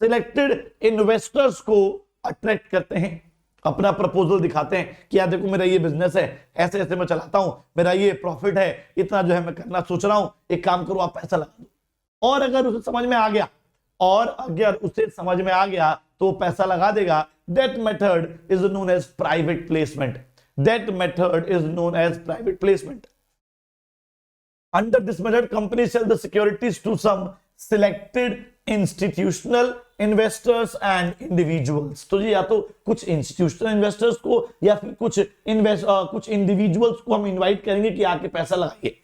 Speaker 1: सिलेक्टेड इन्वेस्टर्स को अट्रैक्ट करते हैं, अपना प्रपोजल दिखाते हैं कि यार देखो मेरा ये बिजनेस है, ऐसे ऐसे मैं चलाता हूं, मेरा ये प्रॉफिट है, इतना जो है मैं करना सोच रहा हूं, एक काम करो आप पैसा लगा दो। और अगर उसे समझ में आ गया और अगर उसे समझ में आ गया तो पैसा लगा देगा। That method is known as private placement. That method is known as private placement. Under this method company sell the securities to some selected institutional investors and individuals. तो जी या तो कुछ इंस्टीट्यूशनल इन्वेस्टर्स को या फिर कुछ इंडिविजुअल्स को हम इनवाइट करेंगे कि आके पैसा लगाइए,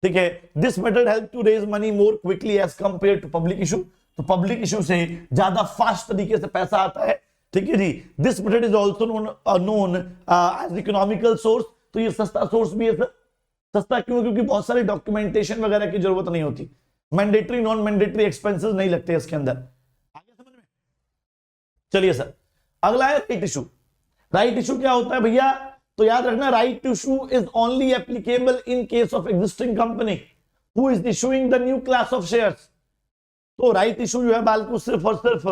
Speaker 1: ठीक है। This method help to raise money more quickly as compare to public issue. तो पब्लिक इशू से ज्यादा फास्ट तरीके से पैसा आता है, ठीक है जी। This method is also known as economical source. तो ये सस्ता सोर्स भी है सर। सस्ता क्यों? क्योंकि बहुत सारे डॉक्यूमेंटेशन वगैरह की जरूरत नहीं होती, मैंडेटरी नॉन मैंडेटरी एक्सपेंसेस नहीं लगते इसके अंदर। आगे समझ में? चलिए सर, अगला है राइट इशू। राइट इशू क्या होता है भैया? तो याद रखना, right issue is only applicable in case of existing company who is issuing the new class of shares. तो राइट इशू जो है बालको सिर्फ और सिर्फ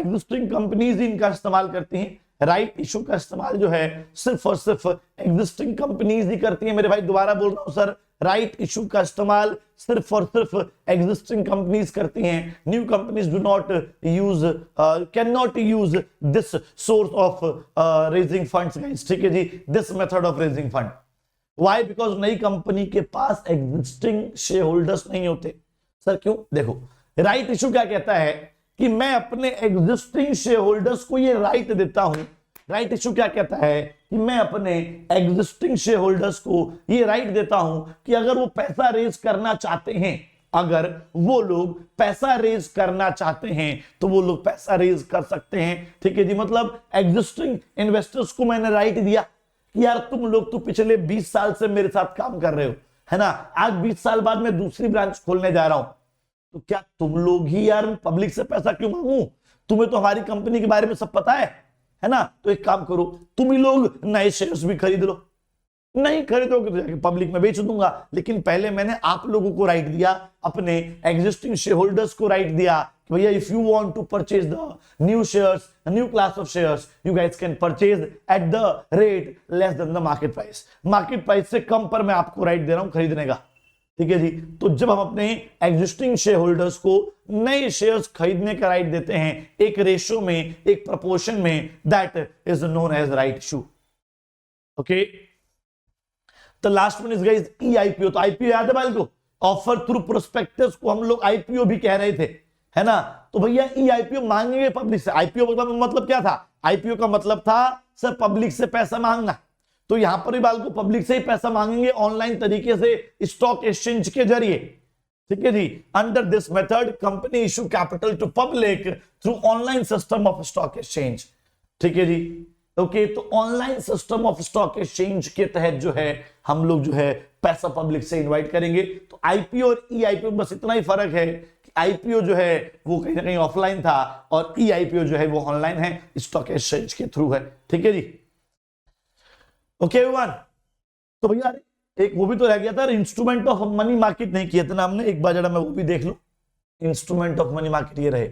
Speaker 1: एग्जिस्टिंग कंपनीज इनका इस्तेमाल करती हैं। राइट इशू का इस्तेमाल जो है सिर्फ और सिर्फ एग्जिस्टिंग कंपनीज ही करती है। मेरे भाई दोबारा बोल रहा हूं सर, राइट इशू का इस्तेमाल सिर्फ और सिर्फ एग्जिस्टिंग कंपनीज करती हैं। New companies do not use, can not use this source of raising funds, ठीक है जी, this method of raising fund. Why? Because नई कंपनी के पास एग्जिस्टिंग शेयर होल्डर्स नहीं होते। सर क्यों? देखो, राइट इशू क्या कहता है कि मैं अपने एग्जिस्टिंग शेयर होल्डर्स को ये राइट देता हूं। राइट इशू क्या कहता है कि मैं अपने एग्जिस्टिंग शेयर होल्डर्स को ये राइट देता हूं कि अगर वो पैसा रेज करना चाहते हैं, अगर वो लोग पैसा रेज करना चाहते हैं तो वो लोग पैसा रेज कर सकते हैं, ठीक है जी। मतलब एग्जिस्टिंग इन्वेस्टर्स को मैंने राइट दिया कि यार तुम लोग तो पिछले 20 साल से मेरे साथ काम कर रहे हो, है ना, आज 20 साल बाद मैं दूसरी ब्रांच खोलने जा रहा हूं, तो क्या तुम लोग ही यार पब्लिक से पैसा क्यों मांगू? तुम्हें तो हमारी कंपनी के बारे में सब पता है ना। तो एक काम करो, तुम ही लोग नए शेयर्स भी खरीद लो। नहीं खरीदोगे तो जाके पब्लिक में बेच दूंगा, लेकिन पहले मैंने आप लोगों को राइट दिया, अपने एग्जिस्टिंग शेयर होल्डर्स को राइट दिया कि भैया if you want to purchase the new shares, new class of shares, you guys can purchase at the rate less than the market price. Market price से कम पर मैं आपको राइट दे रहा हूं खरीदने का, ठीक है जी। तो जब हम अपने एग्जिस्टिंग शेयर होल्डर्स को नए शेयर्स खरीदने का राइट देते हैं एक रेशियो में, एक प्रोपोर्शन में, that is known as right issue. Okay, the last one is guys e IPO. तो आईपीओ याद है भाई को? ऑफर थ्रू प्रोस्पेक्टस को हम लोग आईपीओ भी कह रहे थे, है ना। तो भैया ई आईपीओ मांगेंगे पब्लिक से। आईपीओ का मतलब क्या था? आईपीओ का मतलब था सर पब्लिक से पैसा मांगना। तो यहां पर भी बाल को पब्लिक से ही पैसा मांगेंगे ऑनलाइन तरीके से स्टॉक एक्सचेंज के जरिए, ठीक है जी। Under this method company issue capital to public through online system of stock exchange, ठीक है जी। ओके, तो online system of stock exchange के तहत जो है हम लोग जो है पैसा पब्लिक से इनवाइट करेंगे। तो आईपीओ और ई आईपीओ बस इतना ही फर्क है कि आईपीओ जो है वो कहीं ना कहीं ऑफलाइन था और ई आईपीओ जो है वो ऑनलाइन है, स्टॉक एक्सचेंज के थ्रू है, ठीक है जी। ओके एवरीवन, तो भैया एक वो भी तो रह गया था, इंस्ट्रूमेंट ऑफ मनी मार्केट नहीं किया था ना हमने। एक बार जरा मैं वो भी देख लूं, इंस्ट्रूमेंट ऑफ मनी मार्केट ये रहे।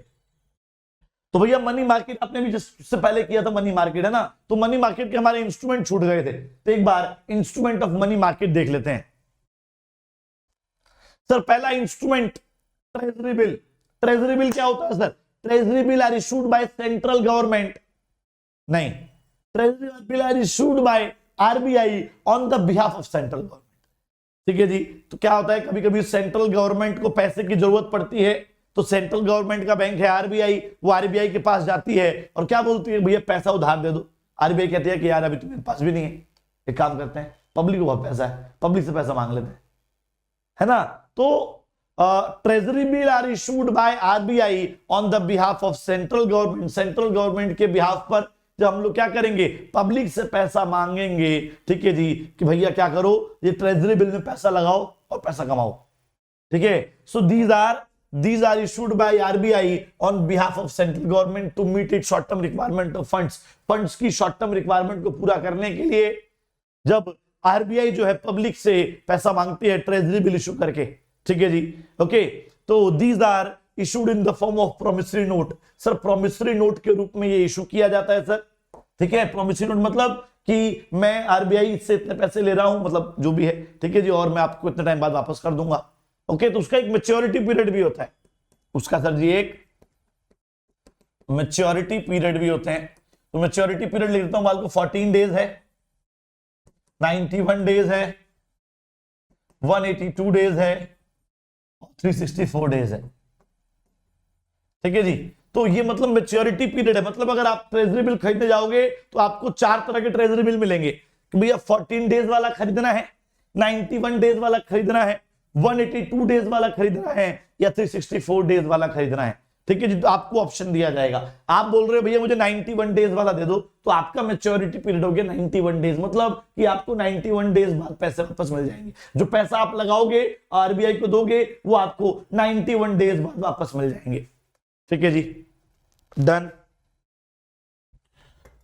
Speaker 1: तो भैया मनी मार्केट आपने भी जिससे पहले किया था मनी मार्केट, है ना। तो मनी मार्केट के हमारे इंस्ट्रूमेंट छूट गए थे, तो एक बार इंस्ट्रूमेंट ऑफ मनी मार्केट देख लेते हैं। सर पहला instrument treasury bill. Treasury bill क्या होता है sir? Treasury bill are issued by central government, नहीं, treasury bill are issued by RBI on the behalf of central government, ठीक है जी। तो क्या होता है, कभी कभी सेंट्रल गवर्नमेंट को पैसे की जरूरत पड़ती है, तो सेंट्रल गवर्नमेंट का बैंक है आरबीआई, वो आरबीआई के पास जाती है और क्या बोलती है, भैया पैसा उधार दे दो। आरबीआई कहती है कि यार अभी तुम्हारे पास भी नहीं है, एक काम करते हैं, पब्लिक को बहुत पैसा है, पब्लिक से पैसा मांग लेते हैं, है ना। तो treasury bill are issued by RBI on the behalf of central government. Central government के बिहाफ पर जब हम लोग क्या करेंगे, पब्लिक से पैसा मांगेंगे, ठीक है जी, कि भैया क्या करो, ये ट्रेजरी बिल में पैसा लगाओ और पैसा कमाओ, ठीक है। सो these are issued by RBI on behalf of central government to meet its short term requirement of funds। Funds की शॉर्ट टर्म रिक्वायरमेंट को पूरा करने के लिए जब आरबीआई जो है पब्लिक से पैसा मांगती है ट्रेजरी बिल इशू करके, ठीक है जी। ओके, तो these are issued in the form of promissory note। Sir promissory note के रूप में ये इशू किया जाता है सर, ठीक है। प्रोमिसरी नोट मतलब कि मैं आरबीआई से इतने पैसे ले रहा हूं, मतलब जो भी है, ठीक है जी, और मैं आपको इतने टाइम बाद वापस कर दूंगा। ओके, तो उसका एक मैच्योरिटी पीरियड भी होता है, उसका सर जी एक मैच्योरिटी पीरियड भी होते हैं। तो मैच्योरिटी पीरियड लिख देता हूं बाल को 14 डेज है, 91 डेज है, 182 डेज है, 364 डेज है। ठीक है जी। तो ये मतलब मैच्योरिटी पीरियड है, मतलब अगर आप ट्रेजरी बिल खरीदने जाओगे तो आपको 4 तरह के ट्रेजरी बिल मिलेंगे कि भैया 14 डेज वाला खरीदना है, 91 डेज वाला खरीदना है, 182 डेज वाला खरीदना है, या 364 डेज वाला खरीदना है। ठीक है जी। तो आपको ऑप्शन दिया जाएगा। आप बोल रहे हो भैया मुझे 91 डेज वाला दे दो, तो आपका मैच्योरिटी पीरियड हो गया 91 डेज, मतलब कि आपको 91 डेज बाद पैसे वापस मिल जाएंगे। जो पैसा आप लगाओगे आरबीआई को दोगे वो आपको 91 डेज बाद वापस मिल जाएंगे। ठीक है जी। डन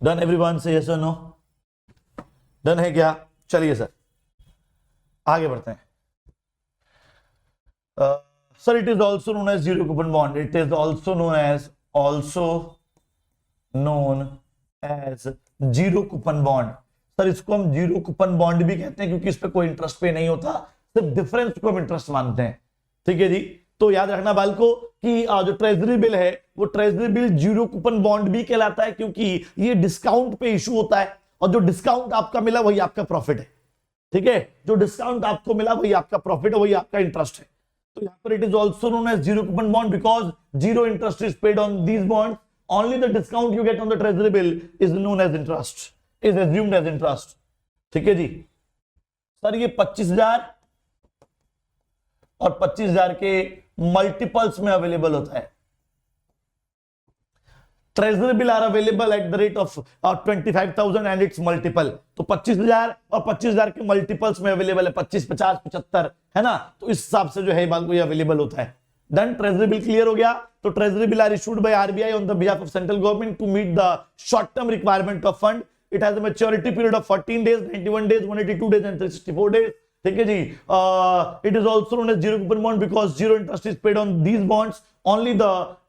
Speaker 1: डन एवरीवन से यस और नो? डन है क्या? चलिए सर आगे बढ़ते हैं। Sir it is also known as zero coupon bond, it is also known as zero coupon bond. Sir इसको हम जीरो कूपन बॉन्ड भी कहते हैं क्योंकि इस पे कोई इंटरेस्ट पे नहीं होता, सिर्फ डिफरेंस को हम इंटरेस्ट मानते हैं। ठीक है जी। तो याद रखना बालको कि जो ट्रेजरी बिल है वो treasury bill zero coupon bond भी कहलाता है क्योंकि ये डिस्काउंट पे इशू होता है, और जो डिस्काउंट आपका मिला वही आपका प्रॉफिट है। ठीक है, जो डिस्काउंट आपको मिला वही आपका प्रॉफिट है, वही आपका इंटरेस्ट है। तो यहां पर it is also known as zero coupon bond because zero interest is paid on these bond, only the discount you get on the treasury bill is known as interest, is assumed as interest. ठीक है जी। Sir ये 25,000 और 25,000 के multiples में available होता है। Treasury bill are available at the rate of 25,000 and its multiple. तो 25,000 और 25,000 के मल्टीपल्स में अवेलेबल है, 25, 50, 75, है ना। तो इस हिसाब से जो है बाल को ये अवेलेबल होता है। डन, ट्रेजरी बिल क्लियर हो गया। तो treasury bill are issued by RBI on the behalf of central government to meet the short term requirement of fund. It has a maturity period of 14 days, 91 days, 182 days and 364 days. ठीक है जी। It is also known as zero coupon bond because zero interest is paid on these bonds, only the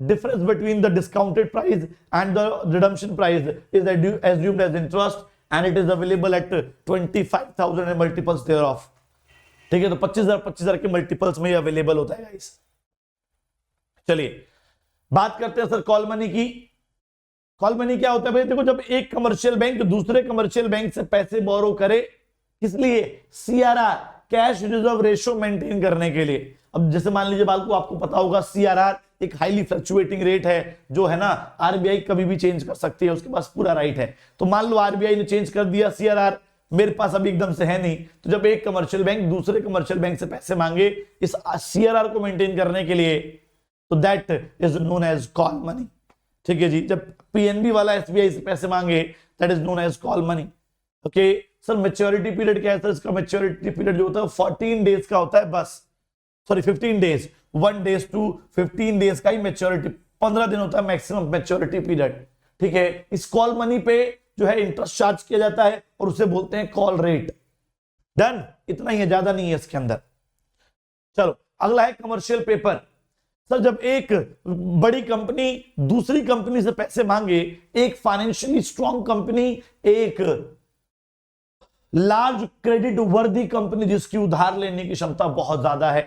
Speaker 1: difference between the discounted price and the redemption price is assumed as interest and it is available at 25,000 and multiples thereof। ठीक है, तो 25,000 के multiples में ये available होता है guys. चलिए बात करते हैं सर कॉल मनी की। कॉल मनी क्या होता है भाई? देखो, जब एक कमर्शियल बैंक दूसरे कमर्शियल बैंक से पैसे बोरो करे, किस लिए? CRR, cash reserve ratio maintain करने के लिए। अब जैसे मान लीजिए बाल को आपको पता होगा सीआरआर एक हाईली फ्लक्चुएटिंग रेट है जो है ना, आरबीआई कभी भी चेंज कर सकती है, उसके पास पूरा राइट है। तो मान लो आरबीआई ने चेंज कर दिया सीआरआर, मेरे पास अभी एकदम से है नहीं, तो जब एक कमर्शियल बैंक दूसरे कमर्शियल बैंक से पैसे मांगे इस सीआरआर को मेंटेन करने के लिए, तो that is known as call money. ठीक है जी। जब पीएनबी वाला एसबीआई से पैसे मांगे, that is known as call money. Okay sir, maturity period क्या है? सर इसका मैच्योरिटी पीरियड जो होता है 14 डेज का होता है बस, sorry 15 days, 1 days to 15 days का ही मैच्योरिटी, 15 दिन होता है मैक्सिमम मैच्योरिटी पीरियड। ठीक है, इस कॉल मनी पे जो है इंटरेस्ट चार्ज किया जाता है और उसे बोलते हैं कॉल रेट। डन, इतना ही है, ज्यादा नहीं है इसके अंदर। चलो अगला है कमर्शियल पेपर। सर जब एक बड़ी कंपनी दूसरी कंपनी से पैसे मांगे, एक फाइनेंशियली स्ट्रॉन्ग कंपनी, एक लार्ज क्रेडिट वर्दी कंपनी जिसकी उधार लेने की क्षमता बहुत ज्यादा है,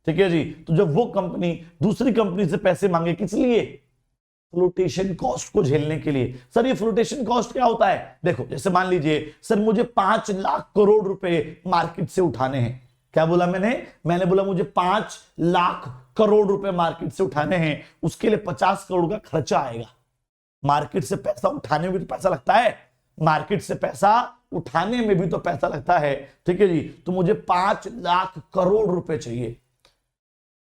Speaker 1: ठीक है जी, तो जब वो कंपनी दूसरी कंपनी से पैसे मांगे, किस लिए? फ्लोटेशन कॉस्ट को झेलने के लिए। सर ये फ्लोटेशन कॉस्ट क्या होता है? देखो जैसे मान लीजिए सर मुझे 5 लाख करोड़ रुपए मार्केट से उठाने हैं। क्या बोला मैंने बोला मुझे 5 लाख करोड़ रुपए मार्केट से उठाने हैं, उसके लिए 50 करोड़ का खर्चा आएगा। मार्केट से पैसा उठाने में भी तो पैसा लगता है, मार्केट से पैसा उठाने में भी तो पैसा लगता है। ठीक है जी, तो मुझे 5 लाख करोड़ रुपए चाहिए।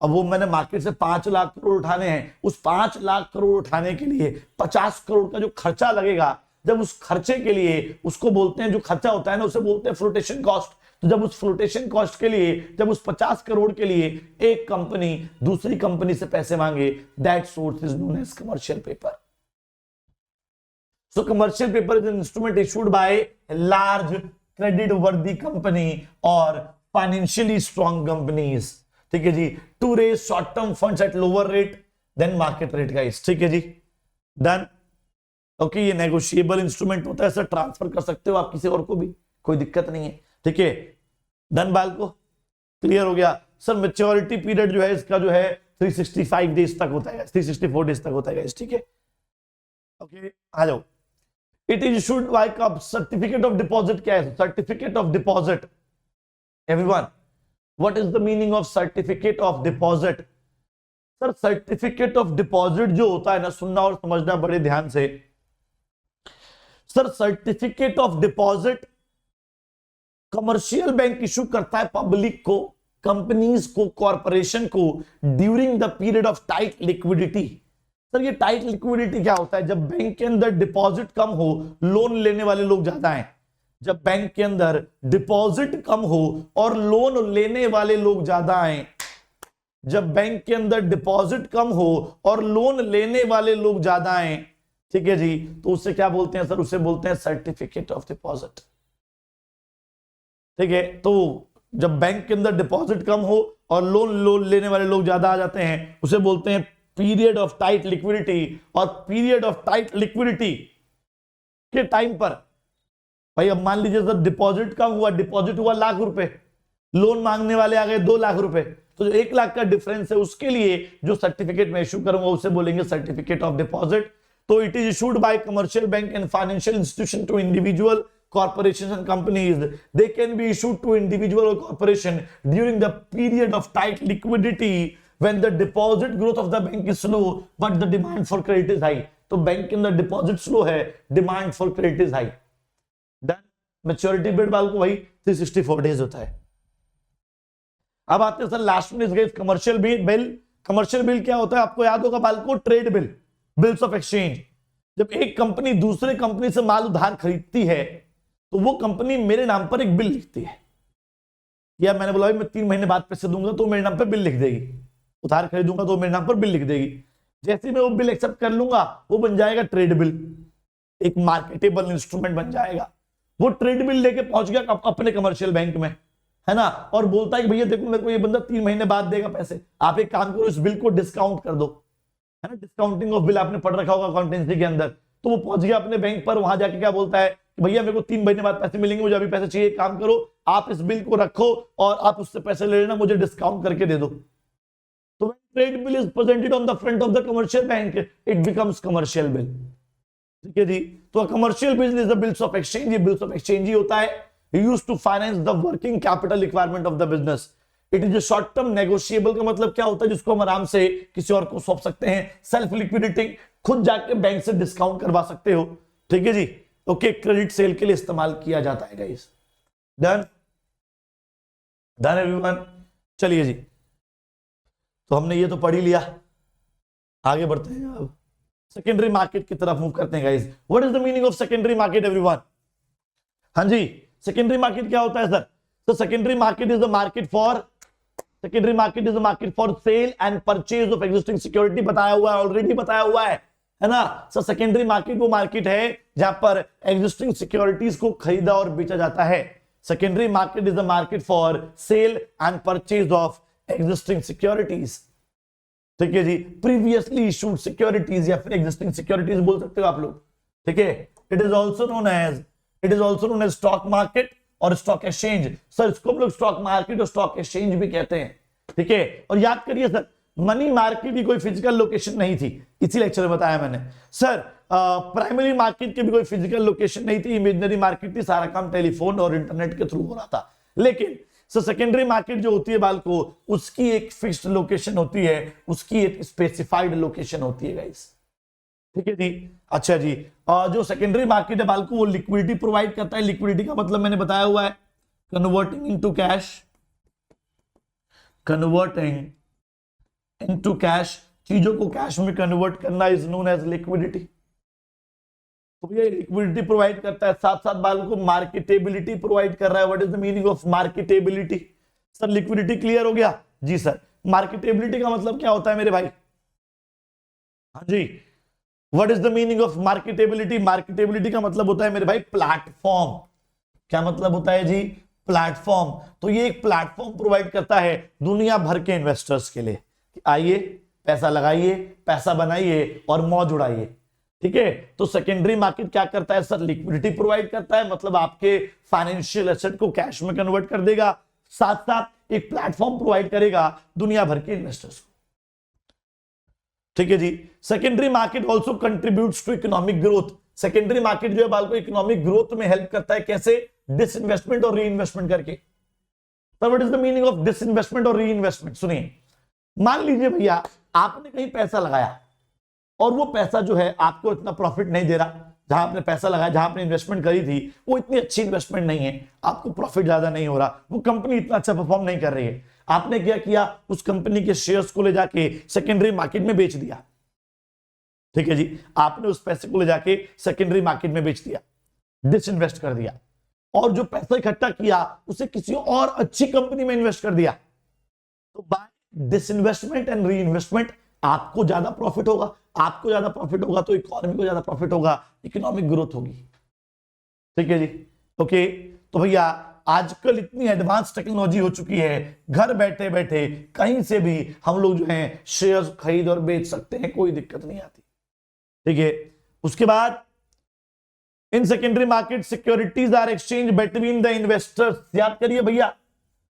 Speaker 1: अब वो मैंने मार्केट से 5 लाख करोड़ उठाने हैं, उस 5 लाख करोड़ उठाने के लिए 50 करोड़ का जो खर्चा लगेगा, जब उस खर्चे के लिए, उसको बोलते हैं, जो खर्चा होता है ना उसे बोलते हैं फ्लोटेशन कॉस्ट। तो जब उस फ्लोटेशन कॉस्ट के लिए, जब उस 50 करोड़ के लिए एक कंपनी दूसरी कंपनी से पैसे मांगे, that source is known as commercial paper. So commercial paper is an instrument issued by a large credit worthy company or financially strong companies, ठीक है जी, to raise short term funds at lower rate than market rate guys। ठीक है जी, done. Okay, ये negotiable instrument होता है sir, transfer कर सकते हो आप किसी और को भी, कोई दिक्कत नहीं है। ठीक है, डन बाल को क्लियर हो गया। सर मैच्योरिटी पीरियड जो है इसका जो है 365 डेज तक होता है, 364 डेज तक होता है। ठीक है, ओके आ जाओ। इट इज इशूड बाय कब? सर्टिफिकेट ऑफ डिपॉजिट क्या है? Certificate of deposit everyone, what is the meaning of certificate of deposit? Sir certificate of deposit जो होता है ना, सुनना और समझना बड़े ध्यान से। Sir certificate of deposit commercial bank issue करता है पब्लिक को, कंपनीज को, कॉरपोरेशन को during the period of tight liquidity. Sir ये टाइट लिक्विडिटी क्या होता है? जब बैंक के अंदर डिपॉजिट कम हो, लोन लेने वाले लोग ज्यादा हैं। जब बैंक के अंदर डिपॉजिट कम हो और लोन लेने वाले लोग ज्यादा हैं, जब बैंक के अंदर डिपॉजिट कम हो और लोन लेने वाले लोग ज्यादा हैं, ठीक है जी, तो उससे क्या बोलते हैं सर? उसे बोलते हैं सर्टिफिकेट ऑफ डिपॉजिट। ठीक है, तो जब बैंक के अंदर डिपॉजिट कम हो और लोन लेने वाले लोग ज्यादा आ जाते हैं, उसे बोलते हैं पीरियड ऑफ टाइट लिक्विडिटी। और पीरियड ऑफ टाइट लिक्विडिटी के टाइम पर भाई, अब मान लीजिए सर डिपॉजिट कम हुआ, डिपॉजिट हुआ ₹1,00,000, लोन मांगने वाले आ गए ₹2,00,000, तो जो 1,00,000 का डिफरेंस है उसके लिए जो सर्टिफिकेट में इशू करूंगा उसे बोलेंगे सर्टिफिकेट ऑफ डिपॉजिट। तो it is issued by commercial bank and financial institution to individual, corporations and companies. They can be issued to individual or corporation during the period of tight liquidity when the deposit growth of the bank is slow but the demand for credit is high. तो bank के अंदर deposit slow है, demand for credit is high. Done. Maturity period वाल को वही 364 days होता है। अब आते हैं सर लास्ट में इस कमर्शियल बिल। कमर्शियल बिल क्या होता है? आपको याद होगा बाल को, trade bill, bills of exchange. जब एक कंपनी दूसरे कंपनी से माल उधार खरीदती है तो वो कंपनी मेरे नाम पर एक बिल लिखती है, या मैंने बोला मैं 3 महीने बाद पैसे दूंगा तो मेरे नाम पर बिल लिख देगी, उधार खरीदूंगा तो मेरे नाम पर बिल लिख देगी। जैसे मैं वो बिल एक्सेप्ट कर लूंगा वो बन जाएगा ट्रेड बिल, एक मार्केटेबल इंस्ट्रूमेंट बन जाएगा। वो ट्रेड बिल लेके पहुंच गया अपने कमर्शियल बैंक में, है ना, और बोलता है कि भैया देखो मेरे को ये बंदा 3 महीने बाद देगा पैसे, आप एक काम करो इस बिल को डिस्काउंट कर दो, है ना, डिस्काउंटिंग ऑफ बिल आपने पढ़ रखा होगा अकाउंटेंसी के अंदर। तो वो पहुंच गया अपने बैंक पर, वहां जाके क्या बोलता है कि भैया मेरे को 3 महीने बाद पैसे मिलेंगे, मुझे अभी पैसे चाहिए, काम करो आप इस बिल को रखो और आप उससे पैसे ले लेना, मुझे डिस्काउंट करके दे दो। तो trade bill is presented on the front of the commercial bank, it becomes commercial bill. ठीक है जी, तो commercial bill is the bills of exchange. ये बिल्स ऑफ एक्सचेंज ही होता है used to finance the working capital requirement of the business. It is a short term negotiable. का मतलब क्या होता है? जिसको हम आराम से किसी और को सौंप सकते हैं। सेल्फ लिक्विडिटी, खुद जाके बैंक से डिस्काउंट करवा सकते हो। ठीक है जी, ओके, क्रेडिट सेल के लिए इस्तेमाल किया जाता है गाइस। Done done everyone. चलिए जी, तो हमने ये तो पढ़ ही लिया, आगे बढ़ते हैं। अब सेकेंडरी मार्केट की तरफ मूव करते हैं guys. What is the meaning of secondary market everyone? हाँ जी, सेकेंडरी मार्केट क्या होता है सर? तो secondary market is the market for sale and purchase of existing security. बताया हुआ है, ऑलरेडी बताया हुआ है ना। सर सेकेंडरी मार्केट वो मार्केट है जहां पर एग्जिस्टिंग सिक्योरिटीज को खरीदा और बेचा जाता है। Secondary market is the market for sale and purchase of existing securities. ठीक है जी, प्रीवियसली इशूड सिक्योरिटीज या फिर एग्जिस्टिंग सिक्योरिटीज बोल सकते हो आप लोग। ठीक है, it is also known as stock market और स्टॉक एक्सचेंज। सर इसको हम लोग स्टॉक मार्केट और स्टॉक एक्सचेंज भी कहते हैं। ठीक है, और याद करिए सर, मनी मार्केट की कोई फिजिकल लोकेशन नहीं थी, इसी लेक्चर में बताया मैंने। सर प्राइमरी मार्केट की भी कोई फिजिकल लोकेशन नहीं थी, इमेजिनरी मार्केट थी, सारा काम टेलीफोन और इंटरनेट के थ्रू हो रहा था। लेकिन सर सेकेंडरी मार्केट जो होती है बाल को, उसकी एक फिक्स्ड लोकेशन होती है, उसकी एक स्पेसिफाइड लोकेशन होती है गाइस। ठीक है जी, अच्छा जी, जो सेकेंडरी मार्केट है बाल को, वो लिक्विडिटी प्रोवाइड करता है। लिक्विडिटी का मतलब मैंने बताया हुआ है, कन्वर्टिंग इनटू कैश, चीजों को कैश में कन्वर्ट करना इज नोन एज लिक्विडिटी। तो भैया लिक्विडिटी प्रोवाइड करता है, साथ साथ बाल को मार्केटेबिलिटी प्रोवाइड कर रहा है। What is the meaning of marketability? Sir liquidity clear हो गया जी सर। मार्केटेबिलिटी का मतलब क्या होता है मेरे भाई? हाँ जी, what is the meaning of marketability? Marketability का मतलब होता है मेरे भाई प्लेटफॉर्म। क्या मतलब होता है जी? प्लेटफॉर्म। तो ये एक प्लेटफॉर्म प्रोवाइड करता है दुनिया भर के इन्वेस्टर्स के लिए, आइए पैसा लगाइए, पैसा बनाइए और मौज उड़ाइए। ठीक है, तो सेकेंडरी मार्केट क्या करता है सर? लिक्विडिटी प्रोवाइड करता है, मतलब आपके फाइनेंशियल एसेट को कैश में कन्वर्ट कर देगा, साथ साथ एक प्लेटफॉर्म प्रोवाइड करेगा दुनिया भर के इन्वेस्टर्स को। ठीक है जी। Secondary market also contributes to economic growth. Secondary market जो है बाल को इकोनॉमिक ग्रोथ में हेल्प करता है, कैसे? डिसइन्वेस्टमेंट और री इन्वेस्टमेंट करके। तो what is the meaning of disinvestment और री इन्वेस्टमेंट? सुनिए, मान लीजिए भैया आपने कहीं पैसा लगाया और वो पैसा जो है आपको इतना प्रॉफिट नहीं दे रहा, जहां आपने पैसा लगाया, जहां आपने इन्वेस्टमेंट करी थी, वो इतनी अच्छी इन्वेस्टमेंट नहीं है, आपको प्रॉफिट ज्यादा नहीं हो रहा, वो कंपनी इतना अच्छा परफॉर्म नहीं कर रही है। आपने क्या किया? उस कंपनी के शेयर्स को ले जाके सेकेंडरी मार्केट में बेच दिया। ठीक है जी, आपने उस पैसे को ले जाके सेकेंडरी मार्केट में बेच दिया, डिसइन्वेस्ट कर दिया, और जो पैसा इकट्ठा किया उसे किसी और अच्छी कंपनी में इन्वेस्ट कर दिया। तो bye disinvestment and re investment आपको ज्यादा प्रॉफिट होगा, आपको ज्यादा प्रॉफिट होगा तो इकोनॉमी को ज्यादा प्रॉफिट होगा, इकोनॉमिक ग्रोथ होगी। ठीक है जी, ओके। तो भैया आजकल इतनी एडवांस टेक्नोलॉजी हो चुकी है, घर बैठे बैठे कहीं से भी हम लोग जो है शेयर्स खरीद और बेच सकते हैं, कोई दिक्कत नहीं आती। ठीक है, उसके बाद in secondary market securities are exchange between the investors. याद करिए भैया,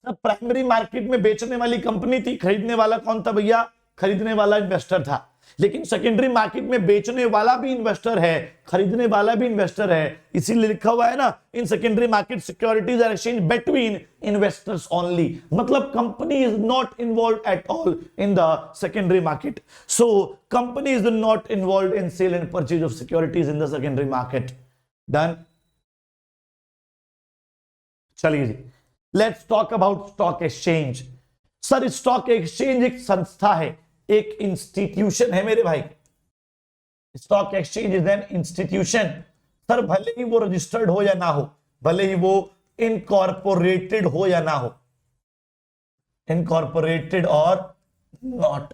Speaker 1: प्राइमरी मार्केट में बेचने वाली कंपनी थी, खरीदने वाला कौन था भैया? खरीदने वाला इन्वेस्टर था। लेकिन सेकेंडरी मार्केट में बेचने वाला भी इन्वेस्टर है, खरीदने वाला भी इन्वेस्टर है, इसीलिए लिखा हुआ है ना, in secondary market securities are exchange between investors only. मतलब company is not involve at all in the secondary market. So company is not involve in sale and purchase of securities in the secondary market. Done. चलिए जी, let's talk about stock exchange. Sir stock exchange एक संस्था है, एक institution है मेरे भाई। Stock exchange is an institution. Sir भले ही वो रजिस्टर्ड हो या ना हो, भले ही वो इनकॉर्पोरेटेड हो या ना हो, इनकॉर्पोरेटेड और नॉट।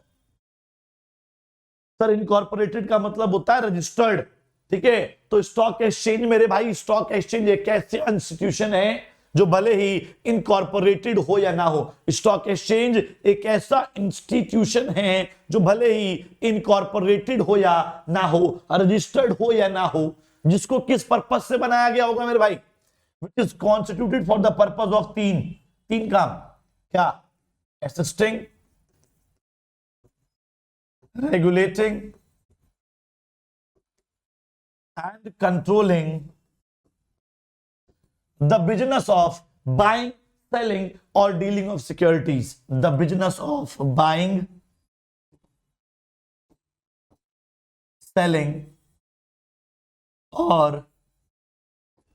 Speaker 1: सर इनकॉर्पोरेटेड का मतलब होता है रजिस्टर्ड। ठीक है, तो स्टॉक एक्सचेंज मेरे भाई, स्टॉक एक्सचेंज एक ऐसे इंस्टीट्यूशन है जो भले ही इनकॉर्पोरेटेड हो या ना हो। स्टॉक एक्सचेंज एक ऐसा इंस्टीट्यूशन है जो भले ही इनकॉर्पोरेटेड हो या ना हो, रजिस्टर्ड हो या ना हो, जिसको किस पर्पस से बनाया गया होगा मेरे भाई? विच is constituted for the purpose of तीन काम। क्या? Assisting, regulating and controlling the business of buying, selling or dealing of securities. The business of buying, selling और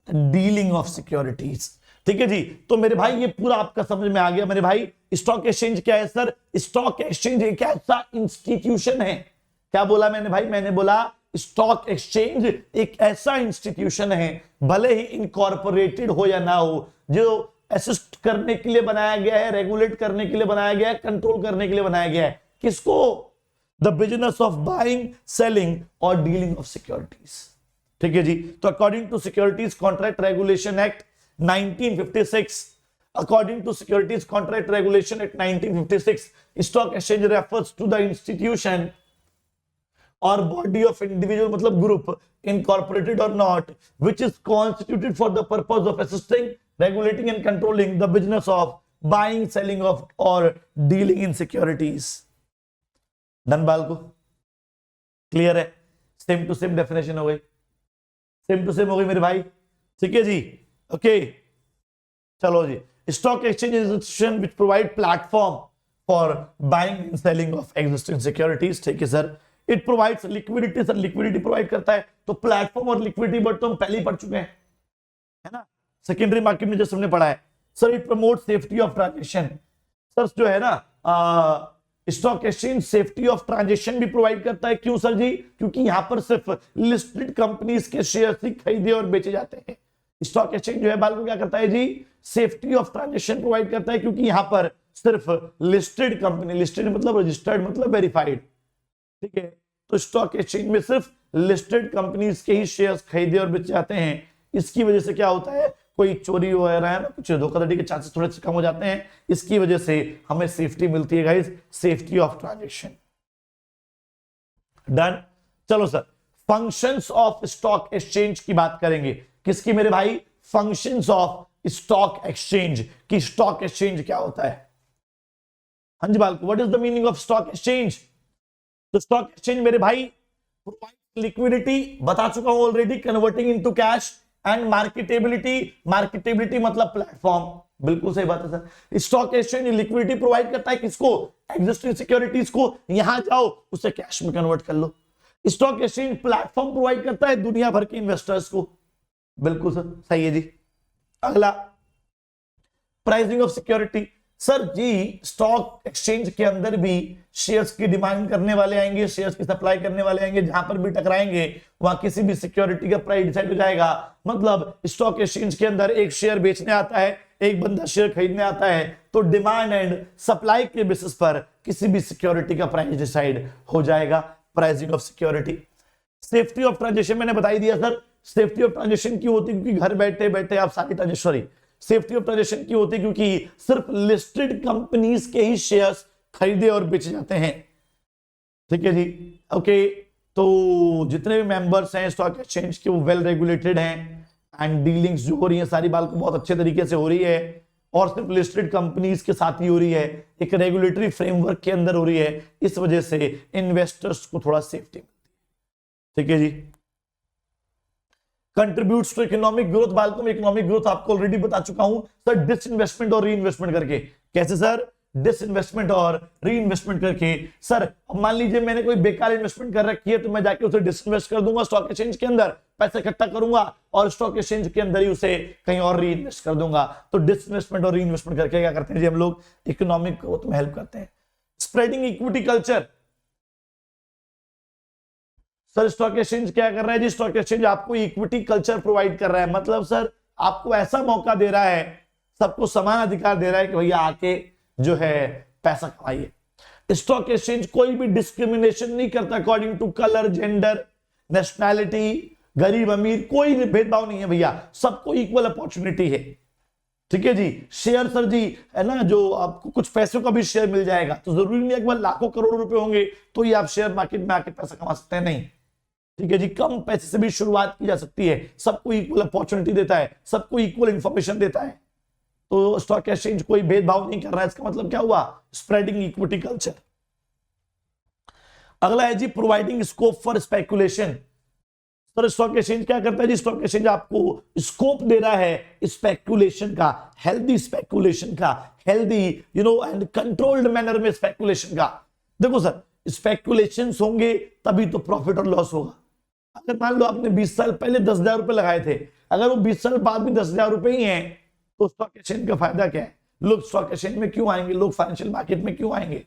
Speaker 1: डीलिंग ऑफ सिक्योरिटीज। ठीक है जी, तो मेरे भाई ये पूरा आपका समझ में आ गया मेरे भाई। स्टॉक एक्सचेंज क्या है सर? स्टॉक एक्सचेंज एक ऐसा इंस्टीट्यूशन है। क्या बोला मैंने भाई? मैंने बोला स्टॉक एक्सचेंज एक ऐसा इंस्टीट्यूशन है, भले ही इनकॉर्पोरेटेड हो या ना हो, जो असिस्ट करने के लिए बनाया गया है, रेगुलेट करने के लिए बनाया गया है, कंट्रोल करने के लिए बनाया गया है। किसको? The business of buying, selling और डीलिंग ऑफ सिक्योरिटीज। ठीक है जी, तो according to securities contract regulation act 1956, according to securities contract regulation act 1956, stock exchange refers to the institution और बॉडी ऑफ इंडिविजुअल, मतलब ग्रुप, इनकॉर्पोरेटेड और not, which is constituted for the purpose of assisting, regulating and controlling the business of buying, selling of or dealing in securities. Done बाल को? Clear है? Same to same definition हो गई, same to same हो गई मेरे भाई। ठीक है जी, ओके। चलो जी, stock exchange is institution which provide platform for buying and selling of existing securities. ठीक है sir. It provides liquidity, sir liquidity provide करता है। तो प्लेटफॉर्म और लिक्विडिटी वर्ड तो हम पहले ही पढ़ चुके हैं, है ना, सेकेंडरी मार्केट में जैसे हमने पढ़ा है। Sir it promote safety of transaction. Sir जो है ना, stock exchange safety of transaction भी प्रोवाइड करता है। क्यों सर जी? क्योंकि यहां पर सिर्फ लिस्टेड कंपनीज के शेयर ही खरीदे और बेचे जाते हैं। स्टॉक एक्सचेंज जो है बाल को क्या करता है जी? सेफ्टी ऑफ ट्रांजेक्शन प्रोवाइड करता है, क्योंकि यहां पर सिर्फ लिस्टेड कंपनी, लिस्टेड मतलब रजिस्टर्ड मतलब वेरीफाइड, ठीक है, तो स्टॉक एक्सचेंज में सिर्फ लिस्टेड कंपनीज के ही शेयर्स खरीदे और बेचे जाते हैं। इसकी वजह से क्या होता है? कोई चोरी हो रहा है ना, कुछ धोखाधड़ी के चांसेस थोड़े से कम हो जाते हैं। इसकी वजह से हमें सेफ्टी मिलती है guys, safety of transaction. Done. चलो sir, functions of stock exchange की बात करेंगे। किसकी मेरे भाई? फंक्शंस ऑफ स्टॉक एक्सचेंज की। स्टॉक एक्सचेंज क्या होता है? हाँ जी बालको, what is the meaning of stock exchange? तो स्टॉक एक्सचेंज मेरे भाई प्रोवाइड लिक्विडिटी, बता चुका हूं already, converting into cash and marketability. Marketability मतलब प्लेटफॉर्म, बिल्कुल सही बात है sir. Stock exchange liquidity provide करता है किसको? एग्जिस्टिंग सिक्योरिटीज को। यहां जाओ उसे कैश में कन्वर्ट कर लो। स्टॉक एक्सचेंज प्लेटफॉर्म प्रोवाइड करता है दुनिया भर के इन्वेस्टर्स को। बिल्कुल सर, सही है जी। अगला प्राइसिंग ऑफ सिक्योरिटी। सर जी स्टॉक एक्सचेंज के अंदर भी शेयर्स की डिमांड करने वाले आएंगे, शेयर्स की सप्लाई करने वाले आएंगे, जहां पर भी टकराएंगे वहां किसी भी सिक्योरिटी का प्राइस डिसाइड हो जाएगा। मतलब स्टॉक एक्सचेंज के अंदर एक शेयर बेचने आता है, एक बंदा शेयर खरीदने आता है, तो डिमांड एंड सप्लाई के बेसिस पर किसी भी सिक्योरिटी का प्राइस डिसाइड हो जाएगा। Pricing of security. Safety of transaction मैंने बता ही दिया सर। सेफ्टी ऑफ ट्रांजेक्शन क्यों होती है? क्योंकि घर बैठे बैठे आप सारी transaction, sorry, safety of transaction क्यों होती है? क्योंकि सिर्फ लिस्टेड कंपनीज के ही शेयर्स खरीदे और बेचे जाते हैं। ठीक है जी, ओके। तो जितने भी मेंबर्स हैं स्टॉक एक्सचेंज के वो वेल रेगुलेटेड हैं एंड डीलिंग्स जो हो रही है सारी बात को बहुत अच्छे तरीके से हो रही है और सिर्फ लिस्टेड कंपनीज के साथ ही हो रही है, एक रेगुलेटरी फ्रेमवर्क के अंदर हो रही है। इस वजह से इन्वेस्टर्स को थोड़ा सेफ्टी मिलती है। ठीक है जी। Contributes to economic growth. बालकों में इकोनॉमिक ग्रोथ आपको ऑलरेडी बता चुका हूं सर, डिसइन्वेस्टमेंट और री इन्वेस्टमेंट करके। कैसे सर? डिसइन्वेस्टमेंट और री इन्वेस्टमेंट करके। सर मान लीजिए मैंने कोई बेकार इन्वेस्टमेंट कर रखी है तो मैं जाके उसे डिसइन्वेस्ट कर दूंगा स्टॉक एक्सचेंज के अंदर, पैसे इकट्ठा करूंगा और स्टॉक एक्सचेंज के अंदर ही उसे कहीं और री इन्वेस्ट कर दूंगा। तो डिसइन्वेस्टमेंट और री इन्वेस्टमेंट करके क्या करते हैं जी हम लोग? इकोनॉमिक ग्रोथ में हेल्प करते हैं। Spreading equity culture. Sir stock exchange क्या कर रहा है जी? स्टॉक एक्सचेंज आपको इक्विटी कल्चर प्रोवाइड कर रहा है। मतलब सर आपको ऐसा मौका दे रहा है, सबको समान अधिकार दे रहा है कि भैया आके जो है पैसा कमाइए। स्टॉक एक्सचेंज कोई भी डिस्क्रिमिनेशन नहीं करता according to colour, gender, nationality, गरीब अमीर, कोई भेदभाव नहीं है भैया, सबको इक्वल अपॉर्चुनिटी है। ठीक है जी। शेयर सर जी है ना, जो आपको कुछ पैसों का भी शेयर मिल जाएगा, तो जरूरी नहीं है कि लाखों करोड़ों रुपए होंगे तो ही आप शेयर मार्केट में आके पैसा कमा सकते हैं, नहीं। ठीक है जी, कम पैसे से भी शुरुआत की जा सकती है। सबको इक्वल अपॉर्चुनिटी देता है, सबको इक्वल इंफॉर्मेशन देता है। तो स्टॉक एक्सचेंज कोई भेदभाव नहीं कर रहा है। इसका मतलब क्या हुआ? Spreading equity culture. अगला है जी providing scope for speculation. Sir stock exchange क्या करता है जी? स्टॉक एक्सचेंज आपको स्कोप दे रहा है स्पेकुलेशन का, हेल्दी स्पेकुलेशन का, हेल्दी एंड कंट्रोल्ड मैनर में स्पेकुलेशन का। देखो सर स्पेकुलेशन होंगे तभी तो प्रॉफिट और लॉस होगा। अगर मान लो आपने 20 साल पहले 10,000 रुपए लगाए थे, अगर वो 20 साल बाद भी 10,000 रुपए ही हैं, तो स्टॉक एक्सचेंज का फायदा क्या है? लोग स्टॉक एक्सचेंज में क्यों आएंगे? लोग फाइनेंशियल मार्केट में क्यों आएंगे?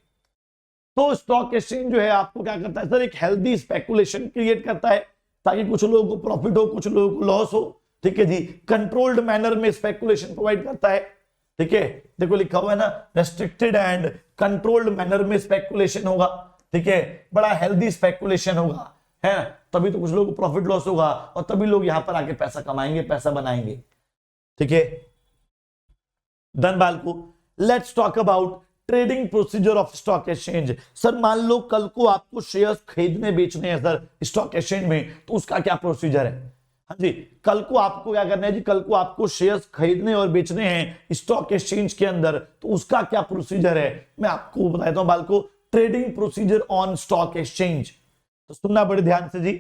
Speaker 1: तो स्टॉक एक्सचेंज जो है आपको क्या करता है सर? एक हेल्दी स्पेकुलेशन क्रिएट करता है ताकि कुछ लोगों को प्रॉफिट हो, कुछ लोगों को लॉस हो। ठीक है जी। कंट्रोल्ड मैनर में स्पेकुलेशन प्रोवाइड करता है। ठीक है, देखो लिखा हुआ है ना, रेस्ट्रिक्टेड एंड कंट्रोल्ड मैनर में स्पेकुलेशन होगा। ठीक है, बड़ा हेल्दी स्पेकुलेशन होगा, है, तभी तो कुछ लोगों को प्रॉफिट लॉस होगा और तभी लोग यहां पर आके पैसा कमाएंगे, पैसा बनाएंगे। ठीक है done BALCO. Let's talk about trading procedure of stock exchange. Sir मान लो कल को आपको शेयर्स खरीदने बेचने हैं सर स्टॉक एक्सचेंज में, तो उसका क्या प्रोसीजर है? हाँ जी, कल को आपको क्या करना है जी? कल को आपको शेयर्स खरीदने और बेचने हैं स्टॉक एक्सचेंज के अंदर, तो उसका क्या प्रोसीजर है मैं आपको बताता हूं बालको। Trading procedure on stock exchange. तो सुनना बड़े ध्यान से जी।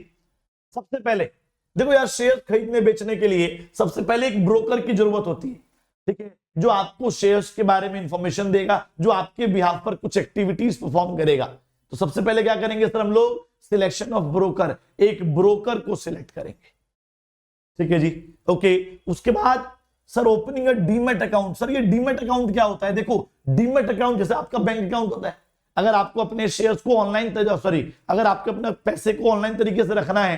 Speaker 1: सबसे पहले देखो यार, शेयर खरीदने बेचने के लिए सबसे पहले एक ब्रोकर की जरूरत होती है। ठीक है, जो आपको शेयर्स के बारे में इंफॉर्मेशन देगा, जो आपके बिहाफ पर कुछ एक्टिविटीज परफॉर्म करेगा। तो सबसे पहले क्या करेंगे सर हम लोग? सिलेक्शन ऑफ ब्रोकर, एक ब्रोकर को सिलेक्ट करेंगे। ठीक है जी, ओके। उसके बाद sir opening a demat account. Sir ये डीमैट अकाउंट क्या होता है? देखो डीमैट अकाउंट जैसे आपका बैंक अकाउंट होता है, अगर आपको अपने शेयर्स को ऑनलाइन अगर आपको अपने पैसे को ऑनलाइन तरीके से रखना है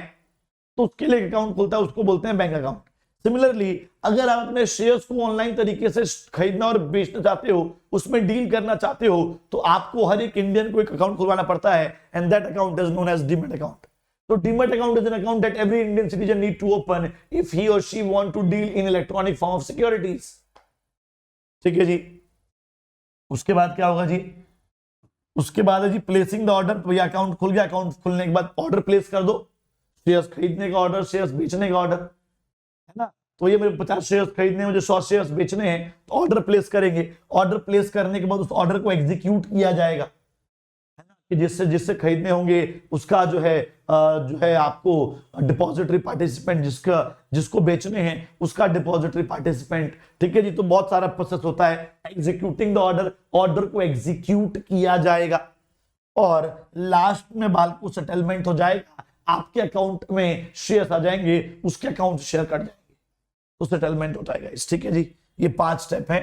Speaker 1: तो उसके लिए अकाउंट खुलता है, उसको बोलते हैं बैंक अकाउंट। सिमिलरली अगर आप अपने शेयर्स को ऑनलाइन तरीके से खरीदना और बेचना चाहते हो, उसमें डील करना चाहते हो, तो आपको हर एक इंडियन को एक अकाउंट खुलवाना पड़ता है and that account is known as demat account. तो demat account is an account that every Indian citizen need to open if he or she want to deal in electronic form of securities. ठीक है जी। उसके बाद क्या होगा जी? उसके बाद है जी प्लेसिंग द ऑर्डर। भैया अकाउंट खुल गया, अकाउंट खुलने के बाद ऑर्डर प्लेस कर दो। शेयर्स खरीदने का ऑर्डर, शेयर्स बेचने का ऑर्डर, है ना। तो ये मेरे 50 शेयर्स खरीदने, मुझे 100 शेयर्स बेचने हैं, तो ऑर्डर प्लेस करेंगे। ऑर्डर प्लेस करने के बाद उस ऑर्डर को एग्जीक्यूट किया जाएगा, है ना। कि जिससे जिससे खरीदने होंगे उसका जो है आपको डिपॉजिटरी पार्टिसिपेंट, जिसको बेचने हैं उसका डिपॉजिटरी पार्टिसिपेंट। ठीक है जी, तो बहुत सारा प्रोसेस होता है। एग्जीक्यूटिंग द ऑर्डर, ऑर्डर को एग्जीक्यूट किया जाएगा और लास्ट में बाल को सेटलमेंट हो जाएगा, आपके अकाउंट में शेयर आ जाएंगे, उसके अकाउंट से शेयर कट जाएंगे, तो सेटलमेंट हो जाएगा। ठीक है जी, ये 5 स्टेप हैं।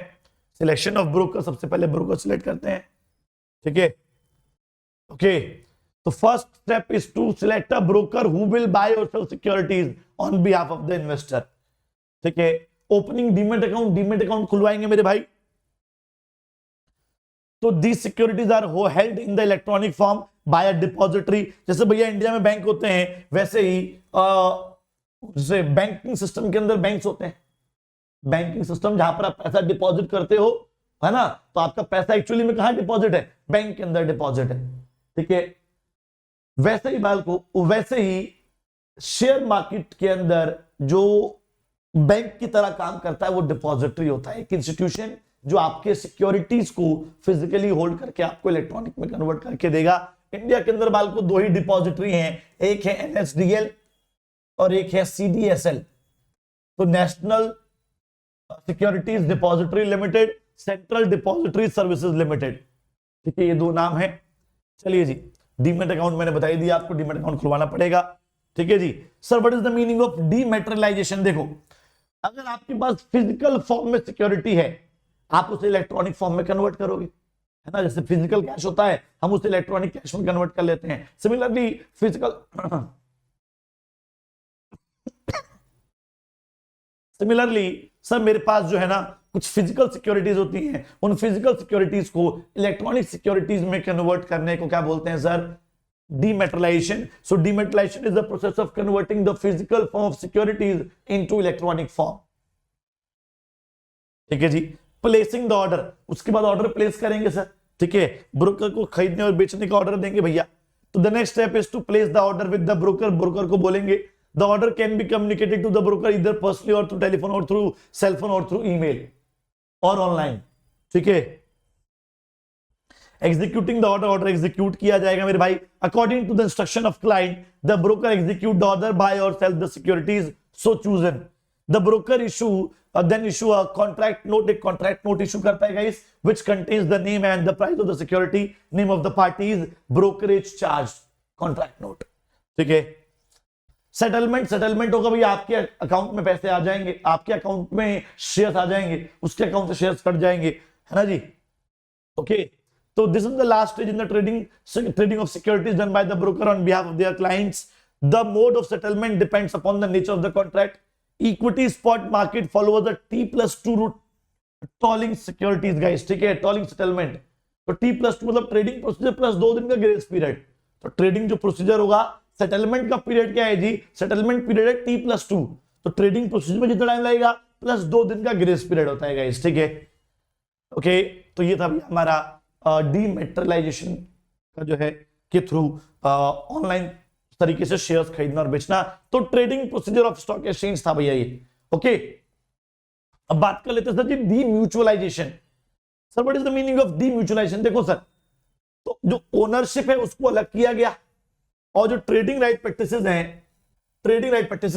Speaker 1: सिलेक्शन ऑफ ब्रोकर, सबसे पहले ब्रोकर सिलेक्ट करते हैं। ठीक है, ओके, तो first step is to select a broker who will buy or sell securities on behalf of the investor. ठीक है, opening demat account, demat account खुलवाएंगे मेरे भाई। तो these securities are held in the electronic form by a depository. जैसे भैया India में bank होते हैं, वैसे ही जैसे बैंकिंग सिस्टम के अंदर बैंक्स होते हैं, बैंकिंग सिस्टम जहां पर आप पैसा डिपॉजिट करते हो, है ना, तो आपका पैसा एक्चुअली में कहां डिपॉजिट है? बैंक के अंदर डिपॉजिट है। ठीक है, वैसे ही बाल को, वैसे ही शेयर मार्केट के अंदर जो बैंक की तरह काम करता है वो डिपॉजिटरी होता है, एक इंस्टीट्यूशन जो आपके सिक्योरिटीज को फिजिकली होल्ड करके आपको इलेक्ट्रॉनिक में कन्वर्ट करके देगा। इंडिया के अंदर बाल को 2 ही डिपॉजिटरी हैं, एक है NSDL और एक है CDSL। तो national securities depository limited, central depository services limited. ठीक है, ये 2 नाम है। चलिए जी, डीमेट अकाउंट मैंने बताई दिया आपको, डीमेट अकाउंट खुलवाना पड़ेगा। ठीक है जी, sir what is the meaning of dematerialization? देखो, अगर आपके पास फिजिकल फॉर्म में सिक्योरिटी है, आप उसे इलेक्ट्रॉनिक फॉर्म में कन्वर्ट करोगे, है ना। जैसे फिजिकल कैश होता है, हम उसे इलेक्ट्रॉनिक कैश में कन्वर्ट कर लेते हैं। सिमिलरली सर मेरे पास जो है ना कुछ फिजिकल सिक्योरिटीज होती हैं, उन फिजिकल सिक्योरिटीज को इलेक्ट्रॉनिक सिक्योरिटीज में कन्वर्ट करने को क्या बोलते हैं sir? डीमेटेरियलाइजेशन। So डीमेटेरियलाइजेशन is the process of converting the physical form of securities into electronic form. ठीक है जी, प्लेसिंग द ऑर्डर, उसके बाद ऑर्डर प्लेस करेंगे सर। ठीक है, ब्रोकर को खरीदने और बेचने का ऑर्डर देंगे भैया। तो the next step is to place the order with the broker. Broker को बोलेंगे the order can be communicated to the broker either personally or through telephone or through cellphone or through email or online. ठीक है, executing the order, order execute किया जाएगा मेरे भाई according to the instruction of client. The broker execute the order, buy or sell the securities so chosen. The broker issue then issue a contract note, एक contract note issue करता है guys, which contains the name and the price of the security, name of the parties, brokerage charge, contract note। ठीक है, settlement, settlement होगा भैया, आपके account में पैसे आ जाएंगे, आपके अकाउंट में शेयर्स आ जाएंगे, उसके अकाउंट से शेयर्स कट जाएंगे, है ना जी। ओके, तो this is the last stage in the trading of securities done by the broker on behalf of their clients. The mode of settlement depends upon the nature of the contract. Equity spot market followers the T+2 route rolling securities guys. ठीक है, tolling settlement, तो T+2 मतलब trading procedure plus 2 दिन का grace period. तो trading जो procedure होगा, settlement का पीरियड क्या है जी? सेटलमेंट पीरियड है T+2, तो ट्रेडिंग प्रोसीजर में जितना टाइम लगेगा प्लस 2 दिन का ग्रेस पीरियड होता है गाइस। ठीक है, ओके, तो ये था हमारा डीमेटेरियलाइजेशन का जो है के थ्रू ऑनलाइन तरीके से शेयर्स खरीदना और बेचना। तो trading procedure of stock exchange था भैया ये। ओके, अब बात कर लेते हैं सर जी demutualization. Sir what is the meaning of demutualization? देखो सर, तो जो ओनरशिप है उसको अलग किया गया और जो ट्रेडिंग राइट प्रैक्टिसेस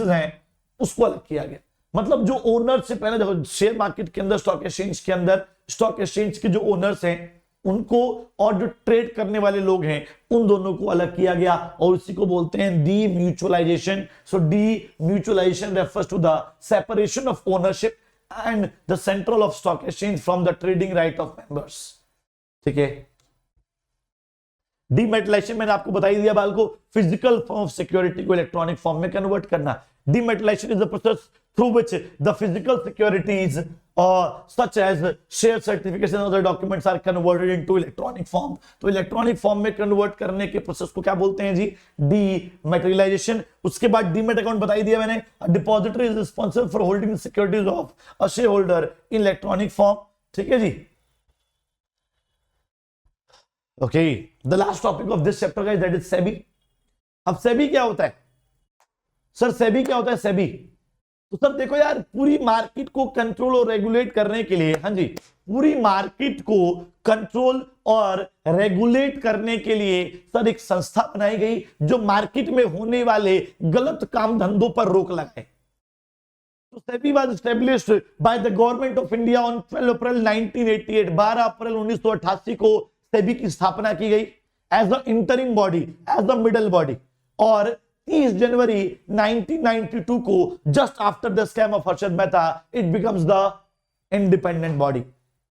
Speaker 1: हैं उसको अलग किया गया। मतलब जो ओनरशिप है ना, देखो शेयर मार्केट के अंदर, स्टॉक एक्सचेंज के अंदर, स्टॉक एक्सचेंज के जो ओनर्स हैं उनको और जो ट्रेड करने वाले लोग हैं उन दोनों को अलग किया गया और इसी को बोलते हैं demutualization. So demutualization refers to the separation of ownership and the central of stock exchange from the trading right of members. ठीक है, डीमेटेरियलाइजेशन मैंने आपको बता ही दिया बाल को, फिजिकल फॉर्म ऑफ सिक्योरिटी को इलेक्ट्रॉनिक फॉर्म में कन्वर्ट करना। Dematerialization is the process through which the physical securities such as share certificates and other documents are converted into electronic form। तो इलेक्ट्रॉनिक फॉर्म में कन्वर्ट करने के process को क्या बोलते हैं जी? डीमेटेरियलाइजेशन। उसके बाद डीमेट अकाउंट बता ही दिया मैंने। Depository is responsible for holding the securities of a share holder in electronic form. ठीक है जी, okay, the last topic of this chapter guys that is SEBI. अब सेबी क्या होता है सर? सेबी क्या होता है? सेबी तो सर देखो यार, पूरी मार्केट को कंट्रोल और रेगुलेट करने के लिए, हाँ जी, पूरी मार्केट को कंट्रोल और रेगुलेट करने के लिए सर एक संस्था बनाई गई जो मार्केट में होने वाले गलत काम धंधों पर रोक लगाए। तो SEBI was established by the government of India on 12 April 1988, 12 April 1988 को सेबी की स्थापना की गई as the interim body, as the middle body. और 30 जनवरी 1992 को, just after the scam of Harshad Mehta, it becomes the independent body.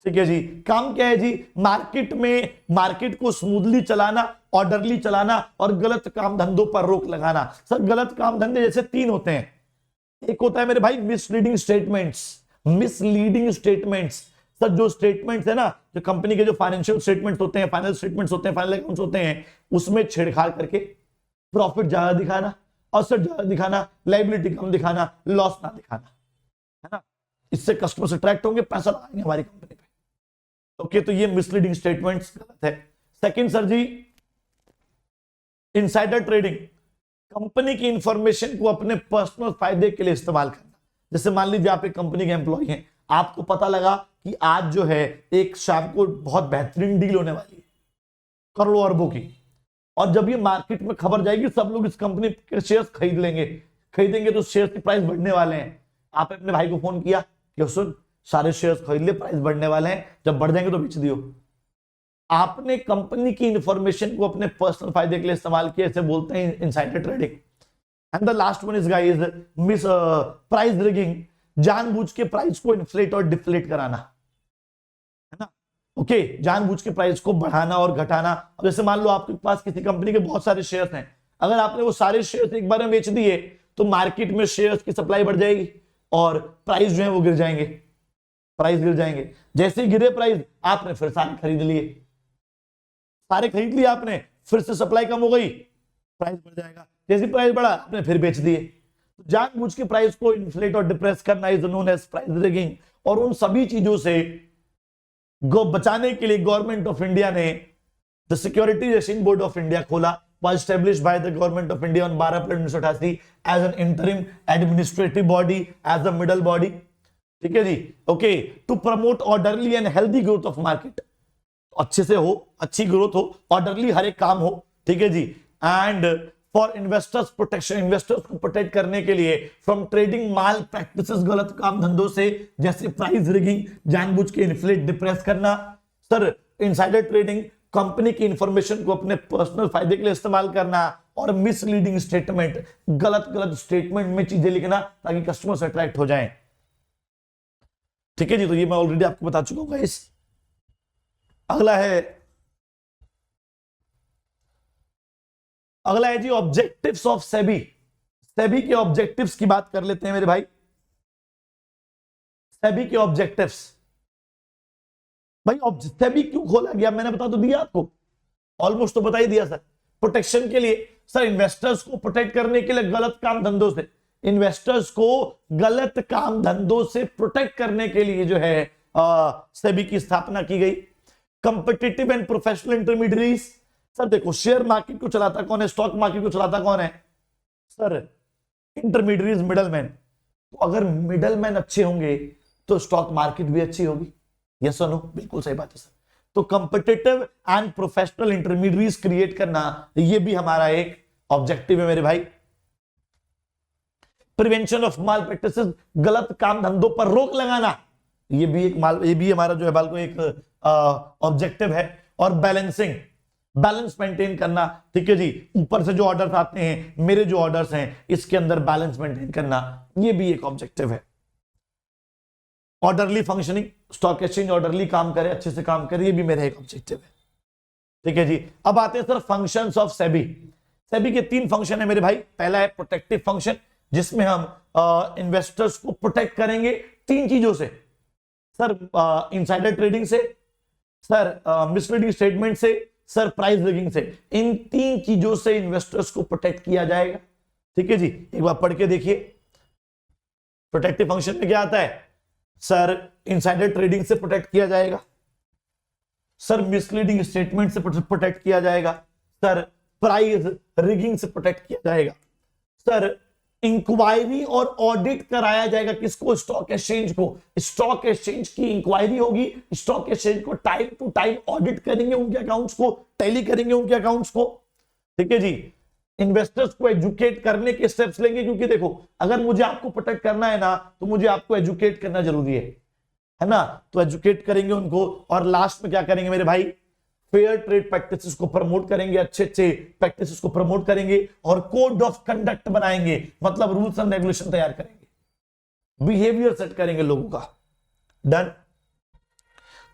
Speaker 1: ठीक है जी। काम क्या है जी? मार्केट में, मार्केट को स्मूथली चलाना, ऑर्डरली चलाना और गलत काम धंधों पर रोक लगाना। सर गलत काम धंधे जैसे 3 होते हैं। एक होता है मेरे भाई misleading statements. Misleading statements, sir जो स्टेटमेंट्स है ना, जो कंपनी के जो फाइनेंशियल स्टेटमेंट्स होते हैं, फाइनल स्टेटमेंट्स होते हैं, फाइनल अकाउंट्स होते हैं, उसमें छेड़छाड़ करके प्रॉफिट ज्यादा दिखाना, असर ज्यादा दिखाना, लायबिलिटी कम दिखाना, लॉस ना दिखाना, है ना। इससे कस्टमर्स अट्रैक्ट होंगे, पैसा लगाएंगे हमारी कंपनी पे। ओके, तो ये मिसलीडिंग स्टेटमेंट्स गलत है। सेकंड सर जी, इनसाइडर ट्रेडिंग, कंपनी की इंफॉर्मेशन को अपने पर्सनल फायदे के लिए इस्तेमाल करना। जैसे मान लीजिए आप एक कंपनी के एम्प्लॉय हैं, आपको पता लगा कि आज जो है एक शाम को बहुत बेहतरीन डील होने वाली है, करोड़ों अरबों की, और जब ये मार्केट में खबर जाएगी सब लोग इस कंपनी के शेयर्स खरीद लेंगे, खरीदेंगे तो शेयर की प्राइस बढ़ने वाले हैं। आपने अपने भाई को फोन किया कि सुन सारे शेयर्स खरीद ले, प्राइस बढ़ने वाले हैं, जब बढ़ जाएंगे तो बेच दियो। आपने कंपनी की इंफॉर्मेशन को अपने पर्सनल फायदे के लिए इस्तेमाल किया, इसे बोलते हैं insider trading. And the last one is guys miss price rigging, जानबूझ के प्राइस को इन्फ्लेट और डिफ्लेट कराना, है ना। ओके, जानबूझ के प्राइस को बढ़ाना और घटाना। अब जैसे मान लो आपके पास किसी कंपनी के बहुत सारे शेयर्स हैं, अगर आपने वो सारे शेयर्स एक बार में बेच दिए तो मार्केट में शेयर्स की सप्लाई बढ़ जाएगी और प्राइस जो है वो गिर जाएंगे, प्राइस गिर जाएंगे। जैसे ही गिरे प्राइस, आपने फिर सारे खरीद लिए, सारे खरीद लिए आपने, फिर से सप्लाई कम हो गई, प्राइस बढ़ जाएगा। जैसे प्राइस बढ़ा आपने फिर बेच दिए। तो जानबूझ के प्राइस को इन्फ्लेट और डिप्रेस करना is known as price rigging. और उन सभी चीजों से बचाने के लिए गवर्नमेंट ऑफ इंडिया ने the securitisation board of India खोला, was established by the government of India on 12 April 1988 as an interim administrative body, as a middle body। ठीक है जी। Okay, to promote orderly and healthy growth of market, अच्छे से हो, अच्छी growth हो, orderly हर एक काम हो, ठीक है जी। And for investors protection, investors को प्रोटेक्ट करने के लिए फ्रॉम ट्रेडिंग माल प्रैक्टिसेस, गलत काम धंधों से, जैसे प्राइस रिगिंग, जानबूझ के इन्फ्लेट डिप्रेस करना। सर इनसाइडर ट्रेडिंग, कंपनी की इंफॉर्मेशन को अपने पर्सनल फायदे के लिए इस्तेमाल करना, और मिसलीडिंग स्टेटमेंट, गलत गलत स्टेटमेंट में चीजें लिखना ताकि कस्टमर्स अट्रैक्ट हो जाएं। ठीक है जी, तो ये मैं ऑलरेडी आपको बता चुका हूं गाइस। अगला है जी ऑब्जेक्टिव्स ऑफ सेबी। सेबी के ऑब्जेक्टिव्स की बात कर लेते हैं मेरे भाई। सेबी के ऑब्जेक्टिव्स, भाई सेबी क्यों खोला गया मैंने बता तो दिया आपको, ऑलमोस्ट तो बता ही दिया सर। प्रोटेक्शन के लिए सर, इन्वेस्टर्स को प्रोटेक्ट करने के लिए गलत काम धंधों से, इन्वेस्टर्स को गलत काम धंधों से प्रोटेक्ट करने के लिए जो है सेबी की स्थापना की गई। Competitive and professional intermediaries, sir देखो शेयर मार्केट को चलाता कौन है, स्टॉक मार्केट को चलाता कौन है सर, इंटरमीडियरीज, मिडलमैन। तो अगर मिडलमैन अच्छे होंगे तो स्टॉक मार्केट भी अच्छी होगी। यस और नो? बिल्कुल सही बात है सर। तो competitive and professional intermediaries create करना, ये भी हमारा एक ऑब्जेक्टिव है मेरे भाई। प्रिवेंशन ऑफ माल प्रैक्टिसेस, गलत काम धंधों पर रोक लगाना, ये भी हमारा जो है बाल को एक ऑब्जेक्टिव है। और बैलेंसिंग, बैलेंस मेंटेन करना, ठीक है जी। ऊपर से जो ऑर्डर्स आते हैं, मेरे जो ऑर्डर्स हैं, इसके अंदर बैलेंस मेंटेन करना, ये भी एक ऑब्जेक्टिव है। Orderly functioning, stock exchange orderly काम करे, अच्छे से काम करे, ये भी मेरा एक ऑब्जेक्टिव है। ठीक है जी। अब आते हैं sir functions of SEBI. SEBI के 3 फंक्शन है मेरे भाई। पहला है प्रोटेक्टिव फंक्शन, जिसमें हम इन्वेस्टर्स को प्रोटेक्ट करेंगे 3 चीजों से सर, इनसाइडर ट्रेडिंग से, सर मिसलीडिंग स्टेटमेंट से, सर प्राइस रिगिंग से। इन 3 चीजों से इन्वेस्टर्स को प्रोटेक्ट किया जाएगा। ठीक है जी, एक बार पढ़ के देखिए। प्रोटेक्टिव फंक्शन में क्या आता है सर, इनसाइडर ट्रेडिंग से प्रोटेक्ट किया जाएगा, सर मिसलीडिंग स्टेटमेंट से प्रोटेक्ट किया जाएगा, सर प्राइस रिगिंग से प्रोटेक्ट किया जाएगा, सर इंक्वायरी और ऑडिट कराया जाएगा किसको? स्टॉक एक्सचेंज को। स्टॉक एक्सचेंज की इंक्वायरी होगी, स्टॉक एक्सचेंज को टाइम टू टाइम ऑडिट करेंगे उनके अकाउंट्स को, टैली करेंगे उनके अकाउंट्स को। ठीक है जी। इन्वेस्टर्स को एजुकेट करने के स्टेप्स लेंगे, क्योंकि देखो अगर मुझे आपको प्रोटेक्ट करना है ना तो मुझे आपको एजुकेट करना जरूरी है ना। तो एजुकेट करेंगे उनको, और लास्ट में क्या करेंगे मेरे भाई? फेयर ट्रेड प्रैक्टिसेस को प्रमोट करेंगे, अच्छे अच्छे प्रैक्टिसेस को प्रमोट करेंगे, और कोड ऑफ कंडक्ट बनाएंगे, मतलब रूल्स एंड रेगुलेशन तैयार करेंगे, बिहेवियर सेट करेंगे लोगों का। डन।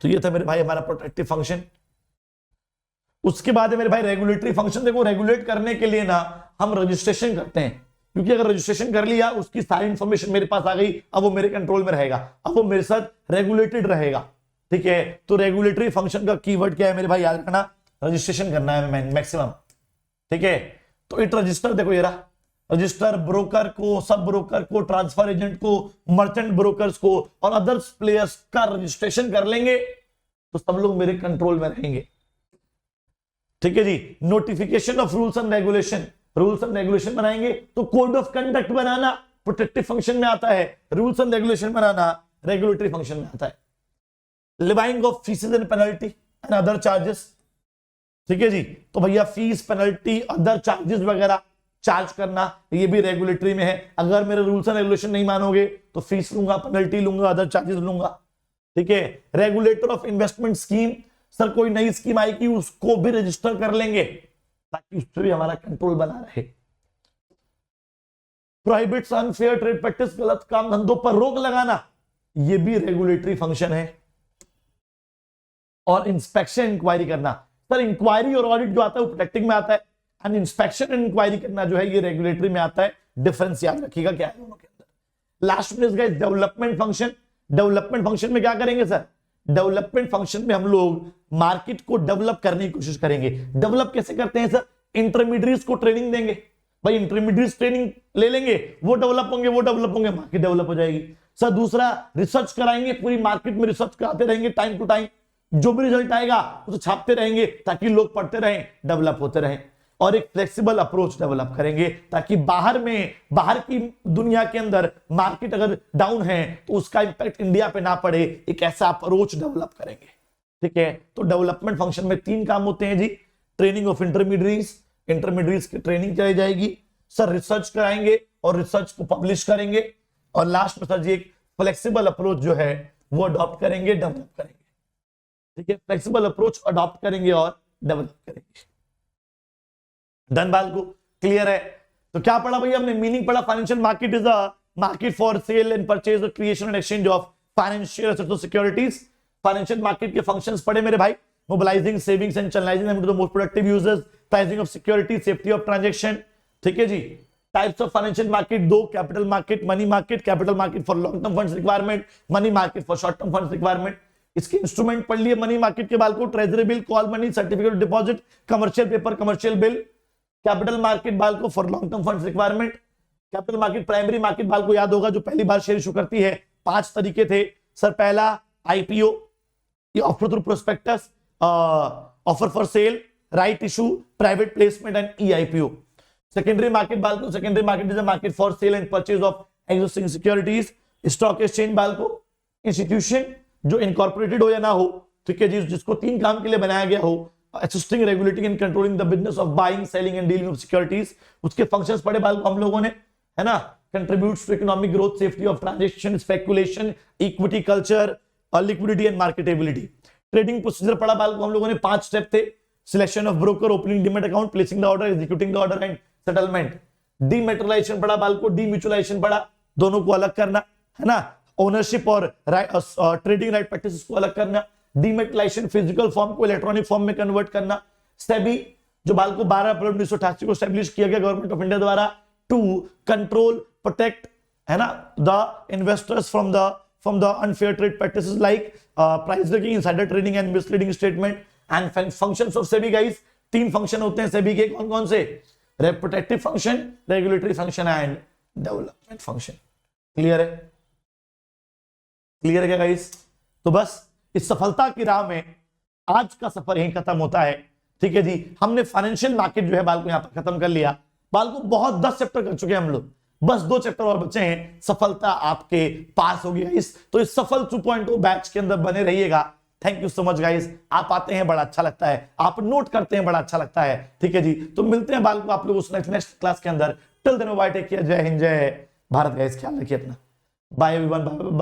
Speaker 1: तो ये था मेरे भाई हमारा प्रोटेक्टिव फंक्शन। उसके बाद है मेरे भाई रेगुलेटरी फंक्शन। देखो रेगुलेट करने के लिए ना हम रजिस्ट्रेशन करते हैं, क्योंकि अगर रजिस्ट्रेशन कर लिया, उसकी सारी इंफॉर्मेशन मेरे पास आ गई, अब वो मेरे कंट्रोल में रहेगा, अब वो मेरे साथ रेगुलेटेड रहेगा। ठीक है। तो रेगुलेटरी फंक्शन का कीवर्ड क्या है मेरे भाई? याद रखना, रजिस्ट्रेशन करना है मैक्सिमम। ठीक है। तो इट रजिस्टर, देखो ये रहा रजिस्टर, ब्रोकर को, सब ब्रोकर को, ट्रांसफर एजेंट को, मर्चेंट ब्रोकर्स को और अदर्स प्लेयर्स का रजिस्ट्रेशन कर लेंगे तो सब लोग मेरे कंट्रोल में रहेंगे। ठीक है जी। Notification of rules and regulation, rules and regulation बनाएंगे, तो कोड ऑफ कंडक्ट बनाना प्रोटेक्टिव फंक्शन में आता है, रूल्स एंड रेगुलेशन बनाना रेगुलेटरी फंक्शन में आता है। Levying of fees and penalty and other charges. ठीक है जी। तो भैया फीस, पेनल्टी, अदर चार्जेस वगैरह चार्ज करना, ये भी रेगुलेटरी में है। अगर मेरे रूल्स एंड रेगुलेशन नहीं मानोगे तो फीस लूंगा, पेनल्टी लूंगा, अदर चार्जेस लूंगा। ठीक है। Regulator of investment scheme, sir कोई नई स्कीम आएगी उसको भी रजिस्टर कर लेंगे ताकि उससे भी हमारा कंट्रोल बना रहे। प्रोहिबिट्स अनफेयर ट्रेड प्रैक्टिस, गलत काम धंधों पर रोक लगाना, ये भी रेगुलेटरी फंक्शन है। और इंस्पेक्शन इंक्वायरी करना, सर इंक्वायरी और ऑडिट जो आता है वो प्रोटेक्टिंग में आता है, एंड इंस्पेक्शन एंड इंक्वायरी करना जो है ये रेगुलेटरी में आता है। डिफरेंस याद रखिएगा क्या है दोनों के अंदर। लास्ट में guys development function. Development function में क्या करेंगे सर? डेवलपमेंट फंक्शन में हम लोग मार्केट को डेवलप करने की कोशिश करेंगे। डेवलप कैसे करते हैं सर? इंटरमीडिएट्स को ट्रेनिंग देंगे भाई, इंटरमीडिएट्स ट्रेनिंग ले लेंगे, वो डेवलप होंगे, मार्केट डेवलप हो जाएगी। सर दूसरा, रिसर्च कराएंगे, पूरी मार्केट में रिसर्च कराते रहेंगे टाइम टू टाइम, जो भी रिजल्ट आएगा उसे छापते रहेंगे ताकि लोग पढ़ते रहें, डेवलप होते रहें। और एक फ्लेक्सिबल अप्रोच डेवलप करेंगे ताकि बाहर की दुनिया के अंदर मार्केट अगर डाउन है तो उसका इंपैक्ट इंडिया पे ना पड़े, एक ऐसा अप्रोच डेवलप करेंगे। ठीक है। तो डेवलपमेंट फंक्शन में 3 काम होते हैं जी। ट्रेनिंग ऑफ इंटरमीडिएट्स की ट्रेनिंग कराई जाएगी, सर रिसर्च कराएंगे और रिसर्च को पब्लिश करेंगे, और लास्ट में सर जी एक फ्लेक्सिबल अप्रोच जो है वो अडॉप्ट करेंगे, डेवलप करेंगे। ठीक है। फ्लेक्सिबल अप्रोच अडॉप्ट करेंगे और डेवलप करेंगे। डन बाल को क्लियर है? तो क्या पढ़ा भैया हमने? मीनिंग पढ़ा, financial market is a market for sale and purchase, creation and exchange of financial assets और सिक्योरिटीज। फाइनेंशियल मार्केट के फंक्शंस पढ़े मेरे भाई, mobilising savings and channelising them to the most productive users, pricing of security, safety of transaction. ठीक है जी। Types of financial market 2, capital market, money market. Capital market for long term funds requirement, money market for short term funds requirement. इसके instrument पढ़ लिए money market के बाल को, treasury bill, call money, certificate of deposit, commercial paper, commercial bill. Capital market बाल को for long term funds requirement. Capital market, primary market बाल को याद होगा जो पहली बार शेयर इशू करती है, 5 तरीके थे सर। पहला आईपीओ, ये offer through prospectus, offer for sale, right issue, private placement and e IPO. Secondary market बाल को, secondary market is a market for sale and purchase of existing securities. Stock exchange बाल को, इंस्टीट्यूशन जो incorporated हो या ना हो, ठीक है जी, जिसको 3 काम के लिए बनाया गया हो, assisting, regulating and controlling the business of buying, selling and dealing with securities। उसके फंक्शंस पढ़े बाल को हम लोगों ने, है ना। contributes to economic growth, safety of transaction, speculation, equity culture, liquidity and marketability। trading procedure पढ़ा बाल को हम लोगों ने, 5 स्टेप थे। selection of broker, opening demat account, placing the order, executing the order and settlement। डीमेटेरियलाइजेशन पढ़ा बाल को, डीम्यूचुअलाइजेशन पढ़ा, दोनों को अलग करना, है ना। ओनरशिप और ट्रेडिंग राइट प्रैक्टिसेस को अलग करना। डीमेटेरिलाइजेशन फिजिकल फॉर्म को इलेक्ट्रॉनिक फॉर्म में कन्वर्ट करना। सेबी जो बाल को 12 अप्रैल 1988 को एस्टैब्लिश किया गया गवर्नमेंट ऑफ इंडिया द्वारा, टू कंट्रोल, प्रोटेक्ट, है ना, the investors from the unfair trade practices like price breaking, insider trading and misleading statement. And functions of SEBI guys, 3 function होते हैं सेबी के, कौन कौन से? Protective function, regulatory function and development function. Clear है? Clear है क्या गाइस? तो बस इस सफलता की राह में आज का सफर यहीं खत्म होता है। ठीक है जी। हमने फाइनेंशियल मार्केट जो है बाल को यहां पर खत्म कर लिया। बाल को बहुत 10 चैप्टर कर चुके हैं हम लोग, बस 2 चैप्टर और बचे हैं, सफलता आपके पास होगी गाइस। तो इस सफल 2.0 बैच के अंदर बने रहिएगा। Thank you so much guys. आप आते हैं बड़ा अच्छा लगता है, आप नोट करते हैं बड़ा अच्छा लगता है। ठीक है जी, तो मिलते हैं बाल को आप लोग उस नेक्स्ट क्लास के अंदर। Till then bye, take care, जय हिंद जय भारत गाइस, ख्याल रखिए अपना। Bye everyone, bye bye.